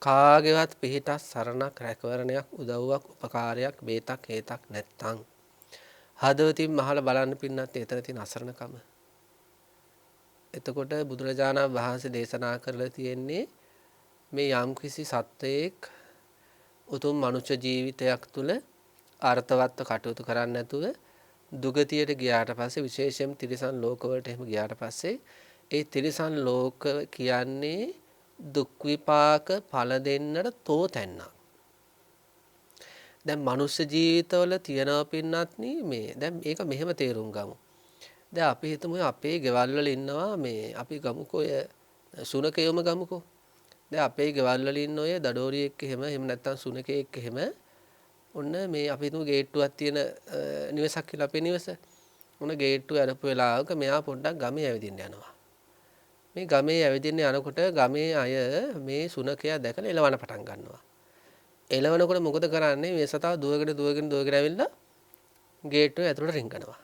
Speaker 1: කාගේවත් පිහිටක් සරණක් රැකවරණයක් උදව්වක් උපකාරයක් බේතක් හේතක් නැත්තම් හදවතින් මහලා බලන්න පින්නත් එතන තියෙන අසරණකම. එතකොට බුදුරජාණන් වහන්සේ දේශනා කරලා තියෙන්නේ මේ යම්කිසි සත්වයක උතුම් මනුෂ්‍ය ජීවිතයක් තුළ අර්ථවත්ව කටයුතු කරන්නේ නැතුව දුගතියට ගියාට පස්සේ විශේෂයෙන් තිරිසන් ලෝකවලට එහෙම ගියාට පස්සේ ඒ තිරිසන් ලෝක කියන්නේ දුක් විපාක ඵල දෙන්නට තෝතැන්න. දැන් මනුෂ්‍ය ජීවිතවල තියනවා පින්නත් මේ දැන් මේක මෙහෙම තේරුම් ගමු. දැන් අපි හිතමු අපේ ගෙවල් වල ඉන්නවා මේ අපි ගමුකෝ ඔය සුනකයෝම ගමුකෝ. දැන් අපේ ගෙවල් වල ඉන්න ඔය දඩෝරියෙක් එහෙම නැත්නම් සුනකයෙක් එහෙම ඔන්න මේ අපි හිතමු ගේට්ටුවක් තියෙන නිවසක් කියලා අපේ නිවස. ඔන්න ගේට්ටුව අරපු වෙලාවක මෙයා පොඩ්ඩක් ගමේ ඇවිදින්න යනවා. මේ ගමේ ඇවිදින්න යනකොට ගමේ අය මේ සුනකයා දැකලා එලවන්න පටන් ගන්නවා. එලවනකොට මොකද කරන්නේ මේ සතා දුවගෙන ඇවිල්ලා ගේට්ටුව ඇතුළට රිංගනවා.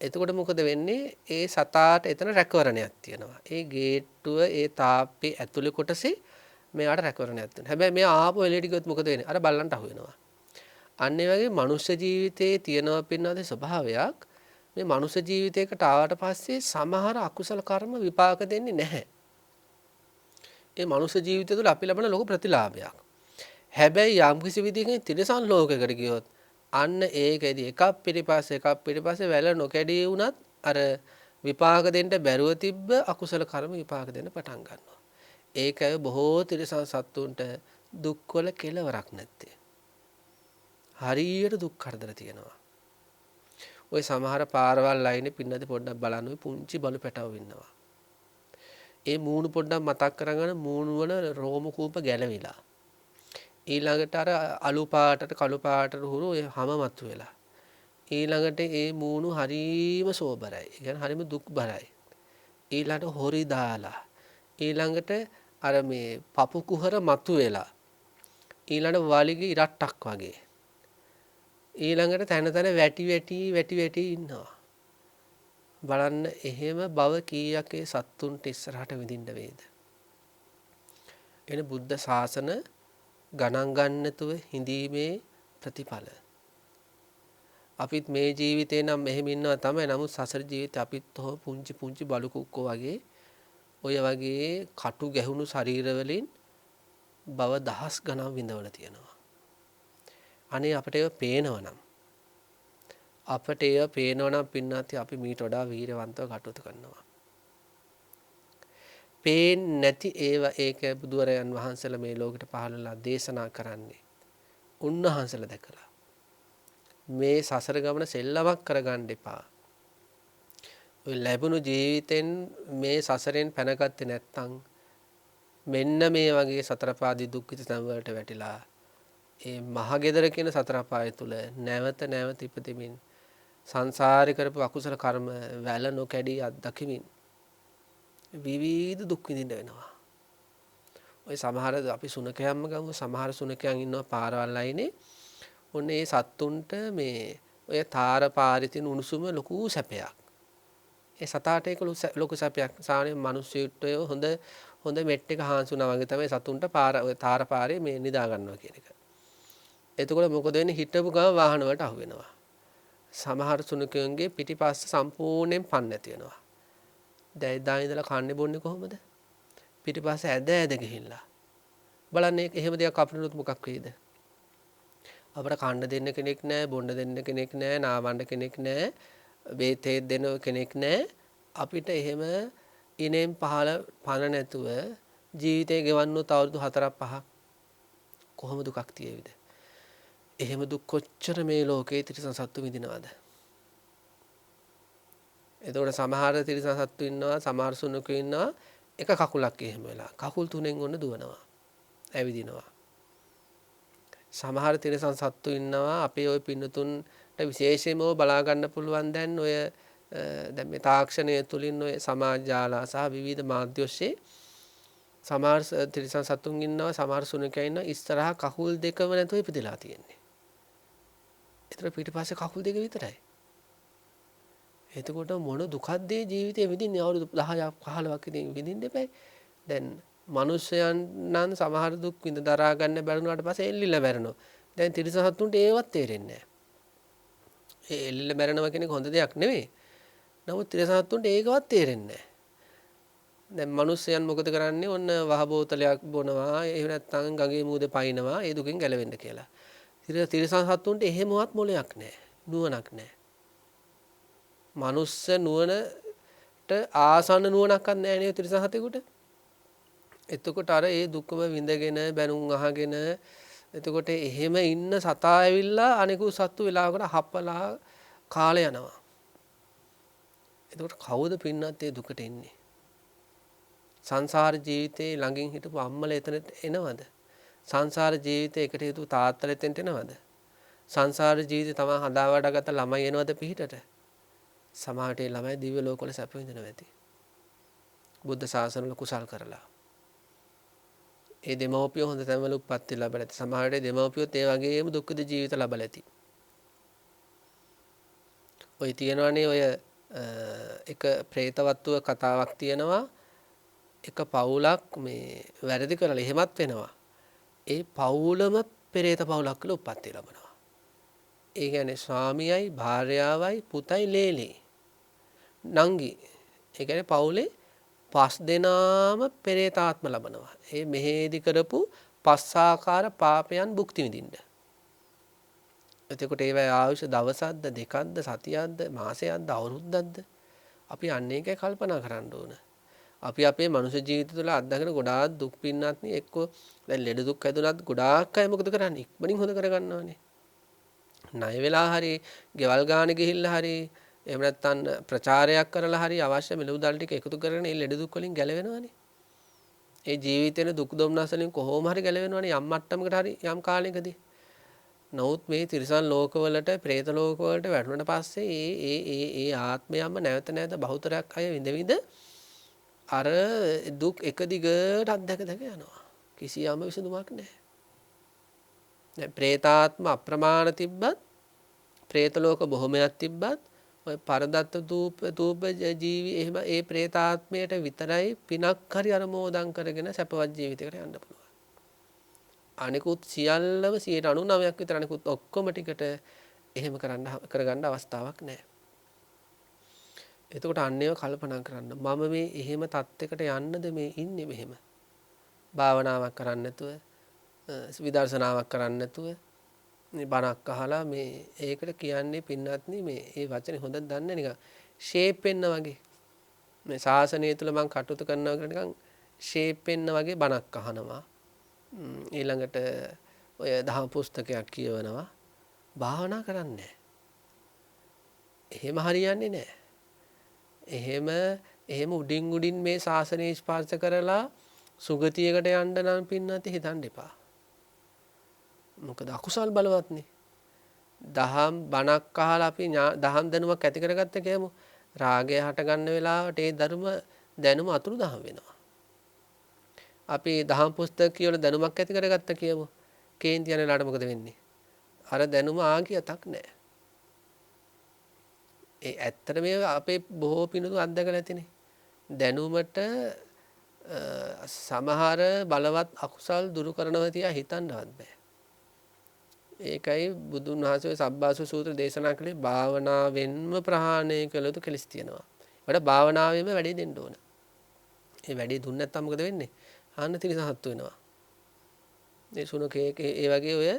Speaker 1: එතකොට මොකද වෙන්නේ ඒ සතාට එතන රැකවරණයක් තියෙනවා. ඒ ගේට්ටුව ඒ තාප්පේ ඇතුළේ කොටසේ මෙයාට රැකවරණයක් තියෙනවා. හැබැයි මෙයා ආපහු එළියට ගියොත් මොකද වෙන්නේ? අර බල්ලන්ට අහු වෙනවා. අන්න ඒ වගේ මනුෂ්‍ය ජීවිතයේ තියෙනවා පින්නද ස්වභාවයක් මේ මනුෂ්‍ය ජීවිතයකට ආවට පස්සේ සමහර අකුසල කර්ම විපාක දෙන්නේ නැහැ. ඒ මනුෂ්‍ය ජීවිතය තුළ අපි ලබන ලොකු ප්‍රතිලාභයක්. හැබැයි යම් කිසි විදිහකින් තිරිසන් ලෝකයකට ගියොත් අන්න ඒකෙදී එකක් පිටිපස්සේ වැල නොකැඩී වුණත් අර විපාක දෙන්න බැරුව තිබ්බ අකුසල කර්ම විපාක දෙන්න පටන් ගන්නවා. ඒකයි බොහෝ තිරිසන් සත්තුන්ට දුක්වල කෙලවරක් නැත්තේ. හරියට දුක් කරදර තියෙනවා. ওই සමහර පාරවල් ලයිනේ පින්නද පොඩ්ඩක් බලන්න ওই පුංචි බලු පැටවෝ ඉන්නවා. ඒ මූණු පොඩ්ඩක් මතක් කරගන්න මූණු වල රෝම කූප ගැලවිලා. ඊළඟට අර අලු පාටට කළු පාටට හුරු ඒ හැම මතු වෙලා. ඊළඟට ඒ මූණු හරීම සෝබරයි. ඒ කියන්නේ හරීම දුක්බරයි. ඊළඟට හොරි දාලා. ඊළඟට අර මේ පපු කුහර මතු වෙලා. ඊළඟට වලිගේ ඉරට්ටක් වගේ. ඊළඟට තැන වැටි ඉන්නවා. බලන්න එහෙම බව කීයක් ඒ සත්තුන්ට ඉස්සරහට විඳින්න වේද? එන බුද්ධ ශාසන ගණන් ගන්න නැතුව හිඳීමේ ප්‍රතිඵල. අපිත් මේ ජීවිතේ නම් මෙහෙම ඉන්නවා තමයි. නමුත් සසර ජීවිතේ අපිත් පුංචි බලු කුක්කෝ වගේ ඔය වගේ කටු ගැහුණු ශරීර වලින් බව දහස් ගණන් විඳවල තියෙනවා. අනේ අපිට ඒව පේනවනම් පින්නත් අපි මීට වඩා වීරවන්තව කටයුතු කරනවා. පේන්නේ නැති ඒක බුදුරයන් වහන්සේලා මේ ලෝකෙට පහළලා දේශනා කරන්නේ. උන්වහන්සේලා දැකලා මේ සසර ගමන සෙල්ලමක් කරගන්න එපා. ඔය ලැබුණු ජීවිතෙන් මේ සසරෙන් පැනගත්තේ නැත්නම් මෙන්න මේ වගේ සතරපාදී දුක්ඛිත තැන් වලට වැටිලා ඒ මහගෙදර කියන සතර පාය තුල නැවත ඉපදෙමින් සංසාරේ කරපු අකුසල කර්ම වැල නොකැඩී අත්දකිමින් විවිධ දුක් විඳින්න වෙනවා. ඔය සමහර අපි සුනකයන්ම ගමු සමහර සුනකයන් ඉන්නවා පාරවල් අයිනේ. ඔන්න ඒ සත්තුන්ට මේ ඔය තාර පාරේ තියෙන උණුසුම ලොකු සැපයක්. ඒ සතාට ඒක ලොකු සැපයක්. සාමාන්‍යයෙන් මිනිස්සුන්ට හොඳ මෙට් එක හාන්සුනා වගේ තමයි සතුන්ට තාර පාරේ මේ නිදා ගන්නවා කියන එක. එතකොට මොකද වෙන්නේ? හිටපු ගම වාහන වලට අහු වෙනවා. සමහර සුනකයන්ගේ පිටිපස්ස සම්පූර්ණයෙන් පන්න නැති වෙනවා. දැන් එදා ඉඳලා කන්නේ බොන්නේ කොහොමද? පිටිපස්ස ඇද ගිහිල්ලා. බලන්න එහෙම දෙයක් අපිට මොකක් වෙයිද? අපට කන්න දෙන්න කෙනෙක් නැහැ, බොන්න දෙන්න කෙනෙක් නැහැ, නාවන්න කෙනෙක් නැහැ, බේතේ දෙන්න කෙනෙක් නැහැ. අපිට එහෙම ඉනෙන් පහළ පණ නැතුව ජීවිතේ ගෙවන්නොත් අවුරුදු 4-5ක් කොහොම දුකක් තියෙවිද? එහෙම දුක් කොච්චර මේ ලෝකේ තිරිසන් සත්තු විඳිනවද? එතකොට සමහර තිරිසන් සත්තු ඉන්නවා, සමහර සුනකයෝ ඉන්නවා එක කකුලක් එහෙම වෙලා. කකුල් තුනෙන් ඔන්න දුවනවා. ඇවිදිනවා. සමහර තිරිසන් සත්තු ඉන්නවා අපේ ওই පින්නතුන්ට විශේෂයෙන්ම බලා ගන්න පුළුවන් දැන් ඔය දැන් මේ තාක්ෂණය තුලින් ඔය සමාජ ජාලා සහ විවිධ මාධ්‍ය ඔස්සේ සමහර තිරිසන් සතුන් ඉන්නවා, සමහර සුනකයන් ඉන්නවා ඉස්සරහා කකුල් දෙකම නැතුව ඉපදලා තියෙන්නේ. ඒතර පිටිපස්සේ කකුල් දෙක විතරයි. එතකොට මොන දුකක්ද ජීවිතේ විඳින්නේ? අවුරුදු 10ක් 15ක් ඉතින් විඳින්න එපා. දැන් මිනිස්යන් නම් සමහර දුක් විඳ දරා ගන්න බැරුණාට පස්සේ එල්ලිලා මැරෙනවා. දැන් තිරිසන් සතුන්ට ඒවත් තේරෙන්නේ නැහැ. ඒ එල්ලිලා මැරෙනවා කියන එක හොඳ දෙයක් නෙවෙයි. නමුත් තිරිසන් සතුන්ට ඒකවත් තේරෙන්නේ නැහැ. දැන් මිනිස්යන් මොකද කරන්නේ? ඔන්න වහ බෝතලයක් බොනවා, එහෙම නැත්නම් ගඟේ මූදේ පයින්නවා, ඒ දුකෙන් ගැලවෙන්න කියලා. තිරිසන් සතුන්ට එහෙමවත් මොලයක් නැහැ. නුවණක් නැහැ. මනුස්ස නුවණට ආසන්න නුවණක්වත් නැහැ නේ තිරිසන් සතෙකුට. එතකොට අර ඒ දුකම විඳගෙන බැනුම් අහගෙන එතකොට එහෙම ඉන්න සතා ඇවිල්ලා අනිකුත් සත්තු වෙලාවකට හප්පලා කාලේ යනවා. එතකොට කවුද පින්නත් ඒ දුකට එන්නේ? සංසාර ජීවිතේ ළඟින් හිටපු අම්මලා එතනට එනවද? සංසාර ජීවිතේ එකට හේතු තාත්තලා එතනට එනවද? සංසාර ජීවිතේ තමයි හදා වඩාගත්ත ළමයි එනවද පිටට? සමහරට ඒ ළමයි දිව්‍ය ලෝකවල සැප විඳිනවා ඇති. බුද්ධ ශාසනවල කුසල් කරලා. ඒ දෙමව්පියෝ හොඳ තැන්වල උප්පත්ති ලැබලා ඇති. සමහරට දෙමව්පියොත් ඒ වගේම දුක්ඛද ජීවිත ලැබලා ඇති. ඔය තියෙනවනේ ඔය එක പ്രേතවත්ව කතාවක් තියෙනවා. එක පවුලක් මේ වැරදි කරලා එහෙමත් වෙනවා. ඒ පවුලම පෙරේත පවුලක් කියලා උප්පත්ති ලැබනවා. ඒ කියන්නේ ස්වාමියයි භාර්යාවයි පුතයි ලේලි නංගි. ඒ කියන්නේ පවුලේ 5 දෙනාම පෙරේතාත්ම ලබනවා. ඒ මෙහෙදි කරපු 5 ආකාර පාපයන් භුක්ති විඳින්න. එතකොට ඒවයි ආයුෂ දවසක්ද දෙකක්ද සතියක්ද මාසයක්ද අවුරුද්දක්ද අපි අන්නේ එකයි කල්පනා කරන්න ඕන. අපි අපේ මනුෂ්‍ය ජීවිත තුළ අත්දකින ගොඩාක් දුක් පින්නත් නේ එක්ක දැන් ලෙඩ දුක් ඇදුනත් ගොඩාක් අය මොකද කරන්නේ? ඉක්මනින් හොද කරගන්නවනේ. ණය වෙලා හරි, ගෙවල් ගානේ ගිහිල්ලා හරි, එහෙම නැත්නම් ප්‍රචාරයක් කරලා හරි අවශ්‍ය මිලමුදල් ටික එකතු කරගෙන මේ ලෙඩ දුක් වලින් ගැලවෙනවනේ. ඒ ජීවිතේන දුක් දුම්නස් වලින් කොහොම හරි ගැලවෙනවනේ යම් මට්ටමකට හරි යම් කාලයකදී. නමුත් මේ තිරිසන් ලෝකවලට, പ്രേත ලෝකවලට වැටුණාට පස්සේ ඒ ආත්මයන්ම නැවත නැවත බහුතරයක් අය විඳ අර දුක් එක දිගට අත්දැක යනවා. කිසියම් විසඳුමක් නැහැ. දැන් പ്രേතාත්ම අප්‍රමාණ තිබ්බත්, പ്രേත ලෝක බොහොමයක් තිබ්බත් ඔය පරදත්ත තූප ජීවි එහෙම ඒ പ്രേතාත්මයට විතරයි පිනක් හරි අරමෝදම් කරගෙන සැපවත් ජීවිතයකට යන්න පුළුවන්. අනිකුත් සියල්ලම 99% විතර අනිකුත් ඔක්කොම ටිකට එහෙම කරගන්න අවස්ථාවක් නැහැ. එතකොට අන්නේව කල්පනා කරන්න. මම මේ එහෙම තත්යකට යන්නද මේ ඉන්නේ මෙහෙම. භාවනාවක් කරන්න නැතුව, විදර්ශනාවක් කරන්න නැතුව, මේ බණක් අහලා මේ ඒකට කියන්නේ පින්වත්නි මේ ඒ වචනේ හොඳට දන්නේ නිකන් ෂේප් වෙන්න වගේ. මේ ශාසනය තුල මම කටයුතු කරනවා කියලා නිකන් ෂේප් වෙන්න වගේ බණක් අහනවා. ඊළඟට ඔය දහම් පුස්තකයක් කියවනවා. භාවනා කරන්නේ එහෙම හරියන්නේ නැහැ. එහෙම උඩින් මේ ශාසනය ස්පර්ශ කරලා සුගතියකට යන්න නම් පින්නත් හිතන්න එපා. මොකද අකුසල් බලවත්නේ. දහම් බණක් අහලා අපි දහම් දැනුමක් ඇති කරගත්ත කියමු. රාගය හට ගන්න වෙලාවට ඒ දැනුම අතුරු දහම් වෙනවා. අපි දහම් පුස්තක කියවල දැනුමක් ඇති කරගත්ත කියමු. කේන්ති යන ලාට මොකද වෙන්නේ? අර දැනුම ආගියතක් නැහැ. ඒ ඇත්තට මේ අපේ බොහෝ පිනතු අත්දකලා ඇතිනේ. දැනුමට සමහර බලවත් අකුසල් දුරු කරනවා තියා හිතන්නවත් බෑ. ඒකයි බුදුන් වහන්සේ සබ්බාසව සූත්‍ර දේශනා කළේ භාවනාවෙන්ම ප්‍රහාණය කළ යුතු කෙලෙස් තියෙනවා. ඒකට භාවනාවෙම වැඩේ දෙන්න ඕන. ඒ වැඩේ දුන්නේ නැත්නම් මොකද වෙන්නේ? ආන්න තිරසහත්තු වෙනවා. මේ සුනකේක ඒ වගේ ඔය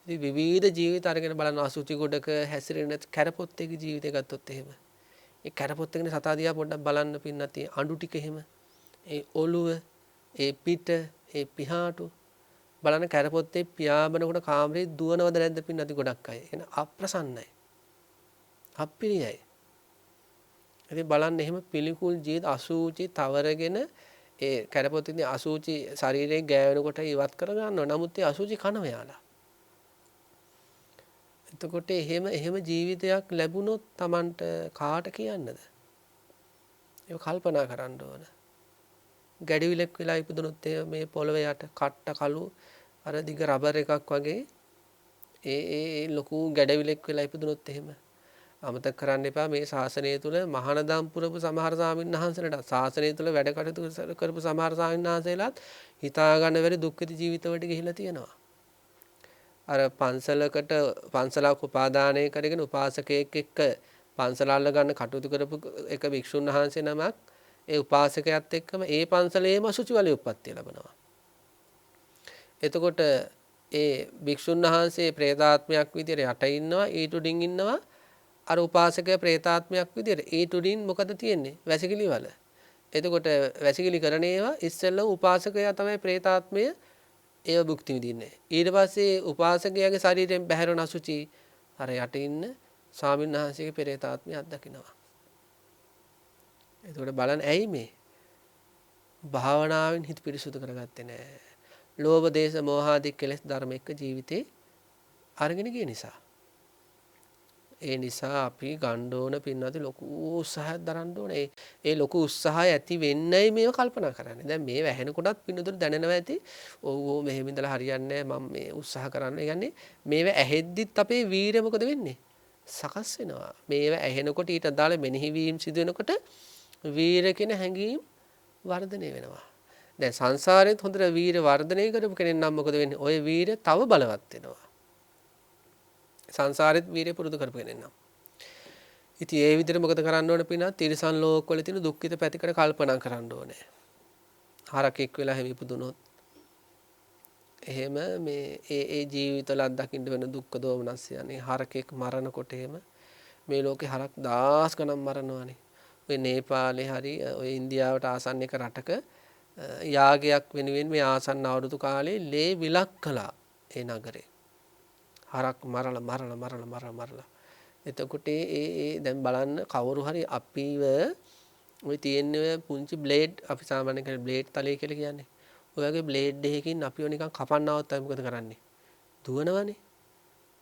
Speaker 1: විවිධ ජීවිත අරගෙන බලන අසුචි ගොඩක හැසිරෙන කැරපොත්තේගේ ජීවිතය ගත්තොත් එහෙම. ඒ කැරපොත්තේගෙන සතා දිහා පොඩ්ඩක් බලන්න පින්නත් ඒ අඬු ටික එහෙම. ඒ ඔළුව, ඒ පිට, ඒ පිහාටු බලන්න කැරපොත්තේ පියාඹනකොට කාමරේ දුවනවද නැද්ද පින්නත් ගොඩක් අය. එන අප්‍රසන්නයි. අප්පිරියයි. ඉතින් බලන්න එහෙම පිළිකුල් ජීවිත අසුචි තවරගෙන ඒ කැරපොත්තේ අසුචි ශරීරයේ ගෑවෙනකොට ඉවත් කර ගන්නවා. නමුත් ඒ අසුචි කනවා යාලා. එතකොට එහෙම ජීවිතයක් ලැබුණොත් Tamanට කාට කියන්නද? ඒක කල්පනා කරන්න ඕන. ගැඩවිලක් වෙලා ඉපදුනොත් මේ පොළවේ යට කට්ට කළු අර දිග රබර් එකක් වගේ ඒ ලොකු ගැඩවිලක් වෙලා ඉපදුනොත් එහෙම අමතක කරන්න එපා මේ ශාසනය තුල මහානදම් පුරපු සමහර ස්වාමීන් වහන්සේලාට ශාසනය තුල වැඩ කටයුතු කරපු සමහර ස්වාමීන් වහන්සේලාත් හිතා ගන්න බැරි දුක්ඛිත ජීවිතවලට ගිහිලා තියෙනවා. අර පන්සලක් උපාදානය කරගෙන උපාසකයෙක් එක්ක පන්සල අල්ල ගන්න කටයුතු කරපු එක භික්ෂුන් වහන්සේ නමක් ඒ උපාසකයාත් එක්කම ඒ පන්සලේම අසුචි වලේ උප්පත්තිය ලබනවා. එතකොට ඒ භික්ෂුන් වහන්සේ ප්‍රේතාත්මයක් විදියට යට ඉන්නවා ඊට උඩින් ඉන්නවා අර උපාසකයා ප්‍රේතාත්මයක් විදියට ඊට උඩින් මොකද තියෙන්නේ වැසිකිලි වල. එතකොට වැසිකිලි කරන ඒවා ඉස්සෙල්ලම උපාසකයා තමයි ප්‍රේතාත්මය ඒව භුක්ති විඳින්නේ. ඊට පස්සේ උපාසකයාගේ ශරීරයෙන් බැහැරෙන අසුචි අර යට ඉන්න ස්වාමීන් වහන්සේගේ ප්‍රේතාත්මය අත්දකිනවා. එතකොට බලන්න ඇයි මේ භාවනාවෙන් හිත පිරිසුදු කරගත්තේ නැහැ. ලෝභ දේශ මොහ ආදී කෙලෙස් ධර්ම එක්ක ජීවිතේ අරගෙන ගිය නිසා. ඒ නිසා අපි ගන්න ඕන පින්නදී ලොකු උත්සාහයක් දරන්න ඕනේ. ඒ ලොකු උත්සාහය ඇති වෙන්නයි මේව කල්පනා කරන්නේ. දැන් මේ වැහෙනකොටත් පින්නදුර දැනෙනවා ඇති. ඔව් මෙහෙම ඉඳලා හරියන්නේ නැහැ. මම මේ උත්සාහ කරන්න. ඒ කියන්නේ මේව ඇහෙද්දිත් අපේ වීරය මොකද වෙන්නේ? සකස් වෙනවා. මේව ඇහෙනකොට ඊට අදාළ මෙනෙහි වීම සිදු වෙනකොට වීර කියන හැඟීම් වර්ධනය වෙනවා. දැන් සංසාරෙත් හොඳට වීර වර්ධනය කරපු කෙනෙක් නම් මොකද වෙන්නේ? ওই වීරය තව බලවත් වෙනවා. සංසාරෙත් වීරය පුරුදු කරපු කෙනෙක් නම්. ඉතින් ඒ විදිහට මොකද කරන්න ඕනේ පිනා? තිරිසන් ලෝකවල තියෙන දුක්ඛිත පැතිකඩ කල්පනා කරන්න ඕනේ. හරකෙක් වෙලා හැම ඉපදුනොත් එහෙම මේ ඒ ජීවිතවල අත්දකින්න වෙන දුක්ඛ දෝමනස්ය යන්නේ හරකෙක් මරනකොට එහෙම මේ ලෝකේ හරක් දහස් ගණන් මරනවානේ. ඔය නේපාලේ හරි ඔය ඉන්දියාවට ආසන්න එක රටක යාගයක් වෙනුවෙන් මේ ආසන්න අවුරුදු කාලේ ලේ විලක් කළා ඒ නගරේ. හරක් මරලා. එතකොට ඒ දැන් බලන්න කවුරු හරි අපිව ඔය තියෙන පුංචි බ්ලේඩ් අපි සාමාන්‍යයෙන් කියන්නේ බ්ලේඩ් තලය කියලා කියන්නේ. ඔය වගේ බ්ලේඩ් එකකින් අපිව නිකන් කපන්නවත් අපි මොකද කරන්නේ? දුවනවනේ.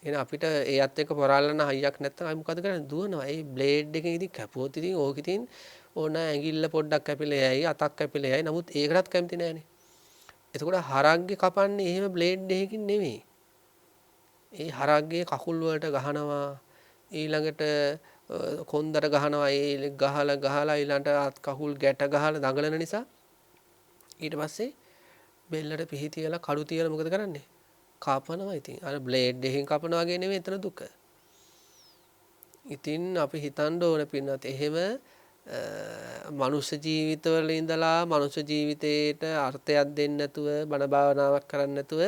Speaker 1: එහෙනම් අපිට ඒත් එක්ක පොරාලන හයියක් නැත්නම් අපි මොකද කරන්නේ? දුවනවා. ඒ බ්ලේඩ් එකෙන් ඉතින් කැපුවොත් ඉතින් ඕක ඉතින් ඕන ඇඟිල්ල පොඩ්ඩක් කැපිලා යයි, අතක් කැපිලා යයි. නමුත් ඒකටත් කැමති නෑනේ. එතකොට හරක්ගේ කපන්නේ එහෙම බ්ලේඩ් එකකින් නෙමෙයි. ඒ හරක්ගේ කකුල් වලට ගහනවා. ඊළඟට කොන්දර ගහනවා. ඒ ගහලා ඊළඟට අත් කකුල් ගැට ගහලා දඟලන නිසා ඊට පස්සේ බෙල්ලට පිහි තියලා කඩු තියලා මොකද කරන්නේ? කපනවා. ඉතින් අර බ්ලේඩ් එකෙන් කපනවා වගේ නෙමෙයි එතන දුක. ඉතින් අපි හිතන්න ඕන පින්නත් එහෙම මනුෂ්‍ය ජීවිතවල ඉඳලා මනුෂ්‍ය ජීවිතේට අර්ථයක් දෙන්න නැතුව බණ භාවනාවක් කරන්න නැතුව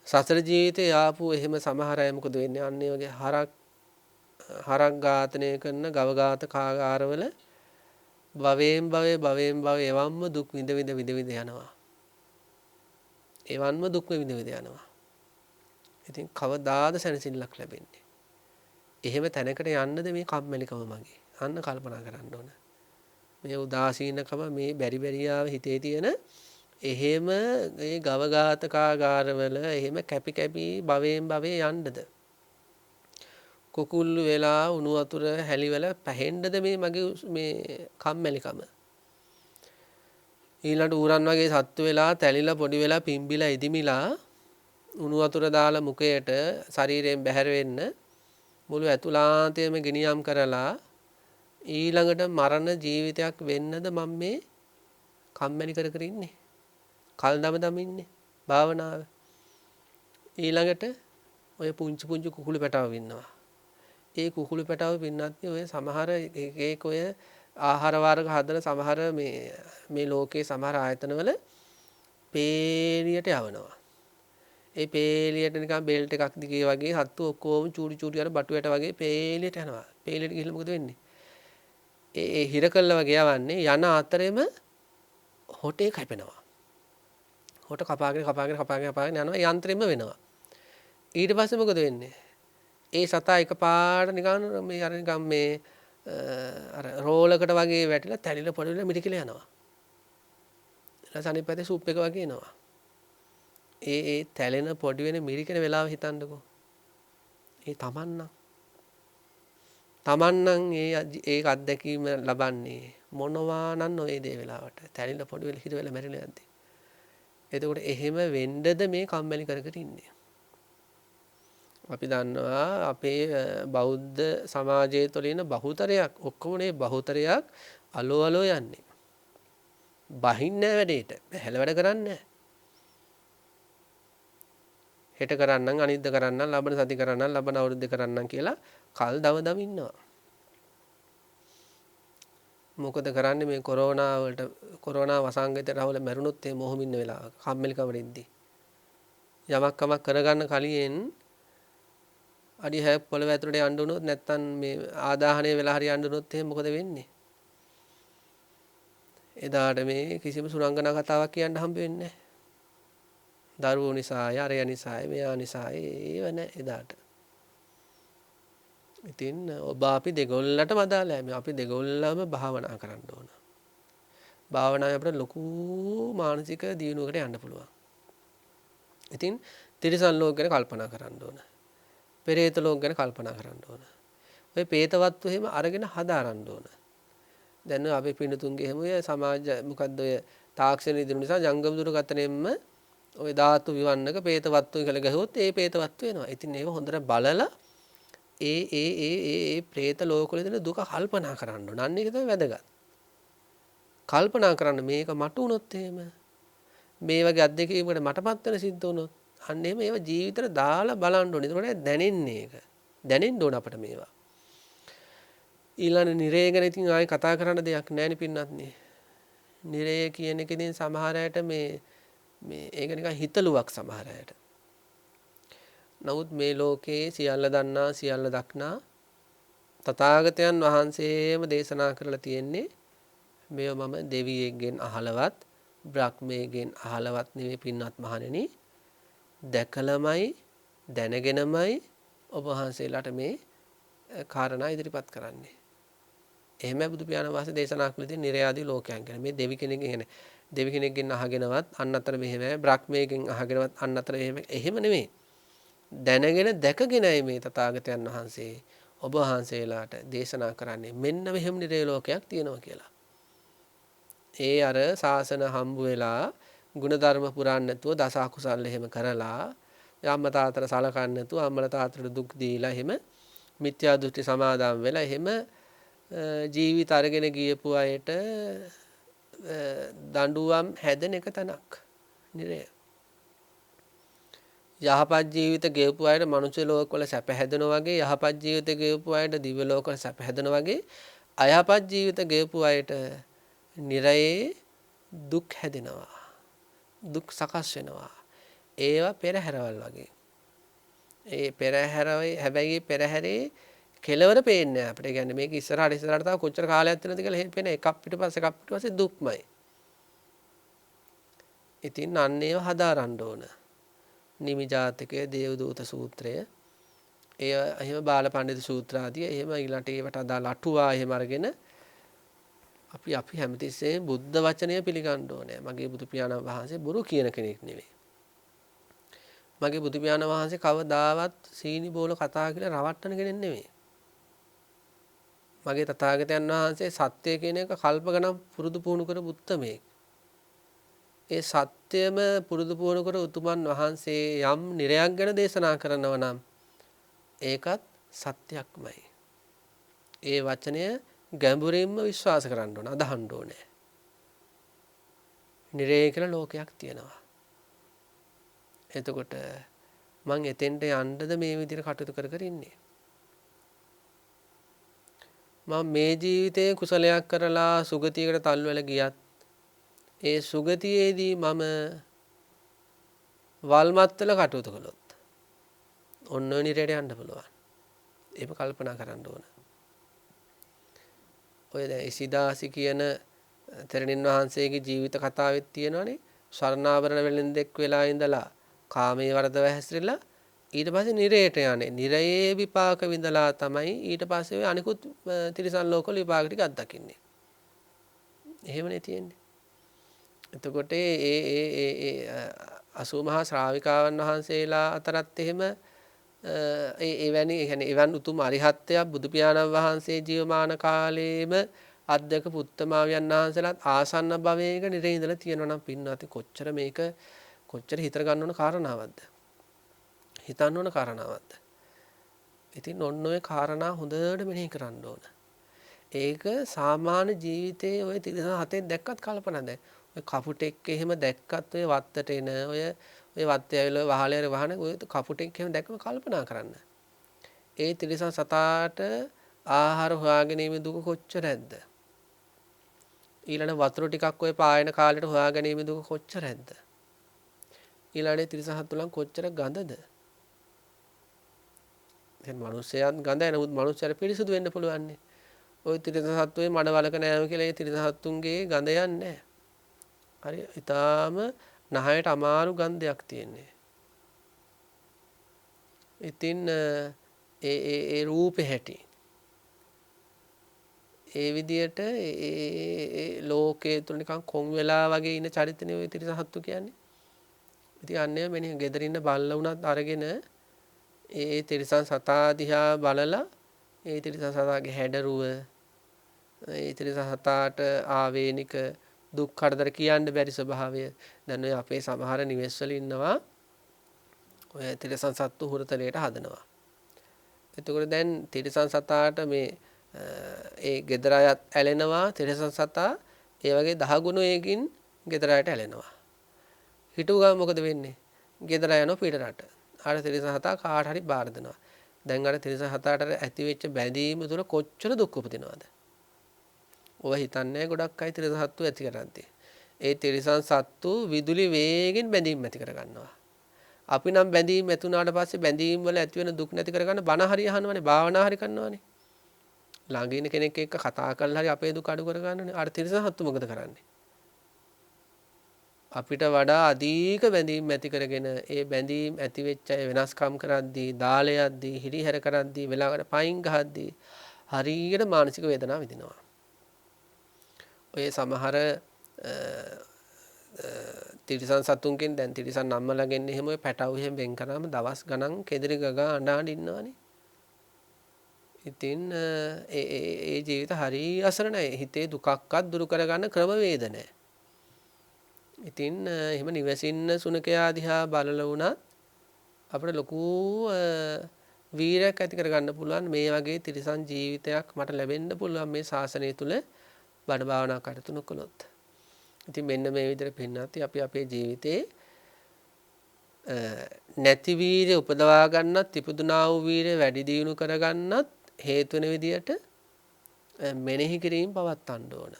Speaker 1: සසර ජීවිතේ ආපු එහෙම සමහර අය මොකද වෙන්නේ? අන්නේ වගේ හරක් ඝාතනය කරන ගව ඝාතකාගාරවල භවයෙන් භවය එවම්ම දුක් විඳ යනවා. එවන්ම දුක් විඳ යනවා. ඉතින් කවදාද සැනසෙල්ලක් ලැබෙන්නේ? එහෙම තැනකට යන්නද මේ කම්මැලිකම මගේ? අන්න කල්පනා කරන්න ඕන. මේ උදාසීනකම මේ බැරිබැරියාව හිතේ තියෙන එහෙම ඒ ගව ඝාතකාගාරවල එහෙම කැපි භවයෙන් භවයේ යන්නද? කුකුල්ලු වෙලා උණු වතුර හැලිවල පැහෙන්නද මේ මගේ මේ කම්මැලිකම? ඊළඟට ඌරන් වගේ සත්තු වෙලා තැලිලා පොඩි වෙලා පිම්බිලා ඉදිමිලා උණු වතුර දාලා මුඛයට ශරීරයෙන් බැහැර වෙන්න මුළු ඇතුළාන්තයම ගිනියම් කරලා ඊළඟට මරණ ජීවිතයක් වෙන්නද මම මේ කම්මැලි කර කර ඉන්නේ. කල් දම ඉන්නේ භාවනාව. ඊළඟට ඔය පුංචි පුංචි කුකුළු පැටව ඉන්නවා. ඒ කුකුළු පැටව පින්නත් ඔය සමහර ඒක ඔය ආහාර වර්ග හදන සමහර මේ ලෝකයේ සමහර ආයතනවල පේලියට යවනවා. ඒ පේලියට නිකන් බෙල්ට් එකක් දිගේ වගේ සත්තු ඔක්කොම චූටි චූටි අර බටු වැට වගේ පේලියට යනවා. පේලියට ගිහලා මොකද වෙන්නේ? ඒ හිර කළා වගේ යවන්නේ යන අතරෙම හොටේ කැපෙනවා. හොට කපාගෙන යනවා. ඒ යන්ත්‍රෙම වෙනවා. ඊට පස්සේ මොකද වෙන්නේ? ඒ සතා එකපාරට නිකන් මේ අර නිකන් මේ අර රෝලකට වගේ වැටිලා තැලිලා පොඩිලා මිරිකිලා යනවා. ඊළඟ අනිත් පැත්තේ සූප් එක වගේ එනවා. ඒ තැලෙන පොඩි වෙන මිරිකෙන වෙලාව හිතන්නකෝ. ඒ තමන්නම් ඒක අත්දැකීම ලබන්නේ මොනවා නම් ඔය දේ වෙලාවට තැලිලා පොඩි වෙලා හිර වෙලා මැරිලා යද්දි. එතකොට එහෙම වෙන්නද මේ කම්මැලි කර කර ඉන්නේ. අපි දන්නවා අපේ බෞද්ධ සමාජය තුළ ඉන්න බහුතරයක් ඔක්කොම මේ බහුතරයක් අලෝ යන්නේ. බහින්නේ වැඩේට. බහැල වැඩ කරන්නේ හෙට කරන්නම් අනිද්ද කරන්නම් ලබන සති කරන්නම් ලබන අවුරුද්ද කරන්නම් කියලා කල් දම ඉන්නවා. මොකද කරන්නේ මේ කොරෝනා වසංගතයට රවල මැරුණොත් ඒ මොහොම ඉන්න වෙලාවක කම්මැලිකම ඉද්දි යමක් කමක් කරගන්න කලින් අඩි 6ක් පොළව ඇතුලට යන්න උනොත් නැත්තම් මේ ආදාහනය වෙලා හරි යන්න උනොත් එහෙනම් මොකද වෙන්නේ? එදාට මේ කිසිම සුරංගනා කතාවක් කියන්න හම්බ වෙන්නේ නැහැ. දරුවෝ නිසාය, අරය නිසාය, මෙයා නිසාය ඒව නැහැ එදාට. ඉතින් ඔබ අපි දෙගොල්ලටම අදාළයි. මේ අපි දෙගොල්ලම භාවනා කරන්න ඕන. භාවනාවේ අපිට ලොකු මානසික දියුණුවකට යන්න පුළුවන්. ඉතින් තිරිසන් ලෝක ගැන කල්පනා කරන්න ඕන. පෙරේත ලෝක ගැන කල්පනා කරන්න ඕන. ඔය പ്രേතවත්ව එහෙම අරගෙන හදාරන්න ඕන. දැන් අපේ පින්නතුන්ගේ එහෙම ඔය සමාජ මොකද්ද ඔය තාක්ෂණ ඉදිරි නිසා ජංගම දුරකථනයෙන්ම ඔය ධාතු විවන්නක പ്രേතවත්ව කියලා ගහුවොත් ඒ പ്രേතවත්ව වෙනවා. ඉතින් ඒක හොඳට බලලා ඒ പ്രേත ලෝකවල ඉඳලා දුක කල්පනා කරන්න ඕන. අන්න ඒක තමයි වැදගත්. කල්පනා කරන්න මේක මට වුණොත් එහෙම මේ වගේ අත්දැකීමකට මටපත් වෙන සිද්ධ වුණොත් අන්න එහෙම ඒව ජීවිතේට දාලා බලන්න ඕනේ. ඒකට දැනෙන්නේ ඒක. දැනෙන්න ඕන අපිට මේවා. ඊළඟ නිරය ගැන ඉතින් ආයෙ කතා කරන්න දෙයක් නැහැ නේ පින්නත්නේ. නිරය කියන එක ඉතින් සමහර අයට මේ ඒක නිකන් හිතලුවක් සමහර අයට. නමුත් මේ ලෝකේ සියල්ල දන්නා සියල්ල දක්නා තථාගතයන් වහන්සේම දේශනා කරලා තියෙන්නේ මේව මම දෙවියෙක්ගෙන් අහලවත් බ්‍රහ්මයෙක්ගෙන් අහලවත් නෙවෙයි පින්වත් මහණෙනි දැකලමයි දැනගෙනමයි ඔබ වහන්සේලාට මේ කාරණා ඉදිරිපත් කරන්නේ. එහෙමයි බුදු පියාණන් වහන්සේ දේශනා කළ තියෙන නිර්යාදී ලෝකයන් ගැන. මේ දෙවි කෙනෙක්ගෙන් අහගෙනවත් අන්න අතර මෙහෙමයි බ්‍රහ්මයෙක්ගෙන් අහගෙනවත් අන්න අතර එහෙම නෙමෙයි. දැනගෙන දැකගෙනයි මේ තථාගතයන් වහන්සේ ඔබ වහන්සේලාට දේශනා කරන්නේ මෙන්න මෙහෙම නිරය ලෝකයක් තියෙනවා කියලා. ඒ අර ශාසන හම්බ වෙලා ಗುಣධර්ම පුරන්න නැතුව දස අකුසල් එහෙම කරලා අම්මා තාත්තට සලකන්නේ නැතුව අම්මලා තාත්තට දුක් දීලා එහෙම මිත්‍යා දෘෂ්ටි සමාදම් වෙලා එහෙම ජීවිත අරගෙන ගියපු අයට දඬුවම් හැදෙන එක තැනක් නිරය. යහපත් ජීවිත ගෙවපු අයට මනුෂ්‍ය ලෝකවල සැප හැදෙනවා වගේ යහපත් ජීවිත ගෙවපු අයට දිව්‍ය ලෝකවල සැප හැදෙනවා වගේ අයහපත් ජීවිත ගෙවපු අයට නිරයේ දුක් හැදෙනවා. දුක් සකස් වෙනවා. ඒවා පෙරහැරවල් වගේ. ඒ පෙරහැරවේ හැබැයි පෙරහැරේ කෙලවර පේන්නේ අපිට. ඒ කියන්නේ මේක ඉස්සරහට තව කොච්චර කාලයක් යනද කියලා එහෙම පේන එකක් පිටපස්සේ දුක්මයි. ඉතින් අන්න ඒව හදාරන්න ඕන. නිමි ජාතකය, දේවදූත සූත්‍රය, ඒ එහෙම බාලපඬිතු සූත්‍ර ආදී එහෙම ඊළඟට ඒවට අදාළ අටුවා එහෙම අරගෙන අපි හැමතිස්සෙම බුද්ධ වචනය පිළිගන්න ඕනේ. මගේ බුදු පියාණන් වහන්සේ බොරු කියන කෙනෙක් නෙවෙයි. මගේ බුදු පියාණන් වහන්සේ කවදාවත් සීනි බෝල කතා කියලා රවට්ටන කෙනෙක් නෙවෙයි. මගේ තථාගතයන් වහන්සේ සත්‍ය කියන එක කල්ප ගණන් පුරුදු පුහුණු කර උත්තමයෙක්. ඒ සත්‍යම පුරුදු පුහුණු කර උතුමන් වහන්සේ යම් නිරයක් ගැන දේශනා කරනවා නම් ඒකත් සත්‍යක්මයි. ඒ වචනය ගැඹුරින්ම විශ්වාස කරන්න ඕන, අදහන්න ඕනේ. නිරය කියලා ලෝකයක් තියෙනවා. එතකොට මං එතෙන්ට යන්නද මේ විදිහට කටයුතු කර කර ඉන්නේ. මම මේ ජීවිතයේ කුසලයක් කරලා සුගතියකට තල්ලු වෙලා ගියත් ඒ සුගතියේදී මම වල්මත් වෙලා කටයුතු කළොත් ඔන්න ඔය නිරයට යන්න පුළුවන්. ඒක කල්පනා කරන්න ඕන. ඔය දැන් ඉසිදාසි කියන තෙරණින් වහන්සේගේ ජීවිත කතාවෙත් තියෙනවානේ. ස්වර්ණාභරණ වෙලෙන්දෙක් වෙලා ඉඳලා කාමයේ වර්ධව හැසිරෙලා ඊට පස්සේ නිරයට යන්නේ. නිරයේ විපාක විඳලා තමයි ඊට පස්සේ ඔය අනිකුත් තිරිසන් ලෝකවල විපාක ටික අත්දකින්නේ. එහෙමනේ තියෙන්නේ. එතකොට ඒ 80 මහා ශ්‍රාවිකාවන් වහන්සේලා අතරත් එහෙම එවැනි يعني එවන් උතුම් අරිහත්ත්වයක් බුදු පියාණන් වහන්සේ ජීවමාන කාලයේම අධ්‍යක පුත්තමාවියන් වහන්සේලාත් ආසන්න භවයක නිරේ ඉඳලා තියෙනවා නම් පින්නත් කොච්චර මේක කොච්චර හිතර ගන්න ඕන කාරණාවක්ද හිතන්න ඕන කාරණාවක්ද. ඉතින් ඔන්න ඔය කාරණා හොඳට මෙනෙහි කරන්න ඕන. ඒක සාමාන්‍ය ජීවිතයේ ඔය තිරසන හතේ දැක්කත් කල්පනා දැන් ඔය කපුටෙක් එහෙම දැක්කත් ඔය වත්තට එන ඔය වත්තේ ඇවිල්ලා වහලේ වහන ඔය කපුටෙක් එහෙම දැක්කම කල්පනා කරන්න. ඒ තිරසන සතාට ආහාර හොයාගෙන ඉීමේ දුක කොච්චර ඇද්ද? ඊළඟ වතුර ටිකක් ඔය පායන කාලේට හොයාගෙන ඉීමේ දුක කොච්චර ඇද්ද? ඊළඟ තිරසන හතුලන් කොච්චර ගඳද? දැන් මිනිස්සයන් ගඳයි නමුත් මිනිස්සුන්ට පිරිසුදු වෙන්න පුළුවන් නේ. ඔය තිරසන සත්වයේ මඩවලක නෑම කියලා ඒ තිරසන සත්තුන්ගේ ගඳ යන්නේ නැහැ. හරි ඊටාම නහයට අමාරු ගන්ධයක් තියෙන්නේ. ඉතින් ඒ රූපේ හැටි ඒ විදියට ඒ ලෝකයේ තුල නිකන් කොන් වෙලා වගේ ඉන්න චරිතනේ ඔය තිරසන සත්තු කියන්නේ. ඉතින් අන්නේ මෙන්න ගෙදර ඉන්න බල්ලා වුණත් අරගෙන ඒ තිරසන් සතා දිහා බලලා ඒ තිරසන් සතාගේ හැඩරුව ඒ තිරසන් සතාට ආවේනික දුක් කරදර කියන්න බැරි ස්වභාවය දැන් ඔය අපේ සමහර නිවෙස්වල ඉන්නවා ඔය තිරසන් සත්තු හුරතලයට හදනවා. එතකොට දැන් තිරසන් සතාට මේ ඒ ගෙදර අයත් ඇලෙනවා තිරසන් සතා ඒ වගේ 10 ගුණයකින් ගෙදර අයට ඇලෙනවා. හිතුව ගමන් මොකද වෙන්නේ? ගෙදර යනවා පිට රට. අර තිරසන් සතා කාට හරි බාර දෙනවා. දැන් අර තිරසන් සතාට ඇති වෙච්ච බැඳීම තුළ කොච්චර දුක් උපදිනවද? ඔය හිතන්නේ ගොඩක් අය තිරසන් සත්තු ඇති කරන්නේ. ඒ තිරසන් සත්තු විදුලි වේගෙන් බැඳීම් ඇති කර ගන්නවා. අපි නම් බැඳීම් ඇති වුණාට පස්සේ බැඳීම් වල ඇති වෙන දුක් නැති කරගන්න බණ හරි අහනවනේ, භාවනා හරි කරනවනේ. ළඟ ඉන්න කෙනෙක් එක්ක කතා කරලා හරි අපේ දුක අඩු කරගන්නනේ. අර තිරසන් සත්තු මොකද කරන්නේ? අපිට වඩා අධික බැඳීම් ඇති කරගෙන ඒ බැඳීම් ඇති වෙච්ච අය වෙනස්කම් කරද්දී, දාලයක්දී, හිරිහැර කරද්දී, වෙලාවකට පයින් ගහද්දී හරියට මානසික වේදනාවක් විඳිනවා. ඔය සමහර තිරිසන් සතුන්ගෙන් දැන් තිරිසන් නම්මලගෙන් එහෙම ඔය පැටවු එහෙම වෙන් කරාම දවස් ගණන් කෙදිරි ගගා අඬ ඉන්නවනේ. ඉතින් ඒ ජීවිත හරි අසරණයි. හිතේ දුකක්වත් දුරු කරගන්න ක්‍රමවේද නැහැ. ඉතින් එහෙම නිවසින්න සුනකයා දිහා බලලා වුණත් අපිට ලොකු වීරයක් ඇති කරගන්න පුළුවන් මේ වගේ තිරිසන් ජීවිතයක් මට ලැබෙන්න පුළුවන් මේ ශාසනය තුල බණ භාවනා කටයුතු නොකළොත්. ඉතින් මෙන්න මේ විදිහට පින්නත් අපි අපේ ජීවිතේ නැති වීර්ය උපදවා ගන්නත් ඉපදුනා වූ වීර්ය වැඩි දියුණු කරගන්නත් හේතු වෙන විදිහට මෙනෙහි කිරීම පවත්වන්න ඕන.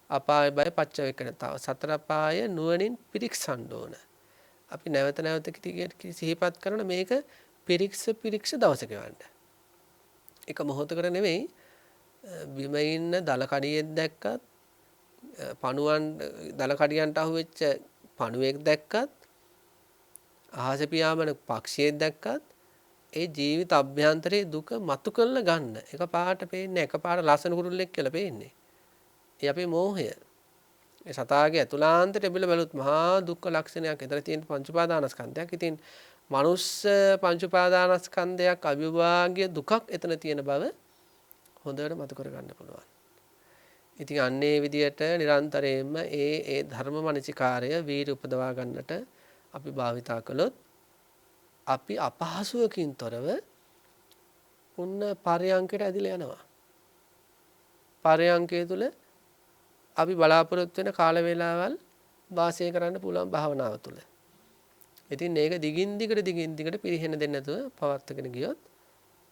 Speaker 1: අපාය බය පච්චවේකනතාව සතර පාය නුවණින් පිරික්සන්න ඕන. අපි නැවත නැවත සිහිපත් කරන මේක පිරික්ස දවසක වන්න. එක මොහොතකට නෙමෙයි බිම ඉන්න දල කඩියෙක් දැක්කත් පණුවන් දල කඩියන්ට අහුවෙච්ච පණුවෙක් දැක්කත් අහස පියාඹන පක්ෂියෙක් දැක්කත් ඒ ජීවිත අභ්‍යන්තරයේ දුක මතු කරලා ගන්න. එක පාට පේන්නේ එක පාට ලස්සන කුරුල්ලෙක් කියලා පේන්නේ. ඒ අපේ මෝහය. ඒ සතාගේ අතුලාන්තයට බෙල බැලුත් මහා දුක්ඛ ලක්ෂණයක්. ඒතර තියෙන පංච උපාදානස්කන්ධයක්. ඉතින් මනුස්ස පංච උපාදානස්කන්ධයක් අවිභාග්‍ය දුකක් එතන තියෙන බව හොඳට මතු කර ගන්න පුළුවන්. ඉතින් අන්නේ විදියට නිරන්තරයෙන්ම ඒ ධර්ම මනසිකාරය වීර්ය උපදවා ගන්නට අපි භාවිතා කළොත් අපි අපහසුවකින් තොරව උන්න පරයන්කයට ඇදිලා යනවා. පරයන්කය තුල අපි බලාපොරොත්තු වෙන කාල වේලාවල් වාසය කරන්න පුළුවන් භාවනාව තුළ. ඉතින් මේක දිගින් දිගට පිරිහෙන්න දෙන්නේ නැතුව පවත්වාගෙන ගියොත්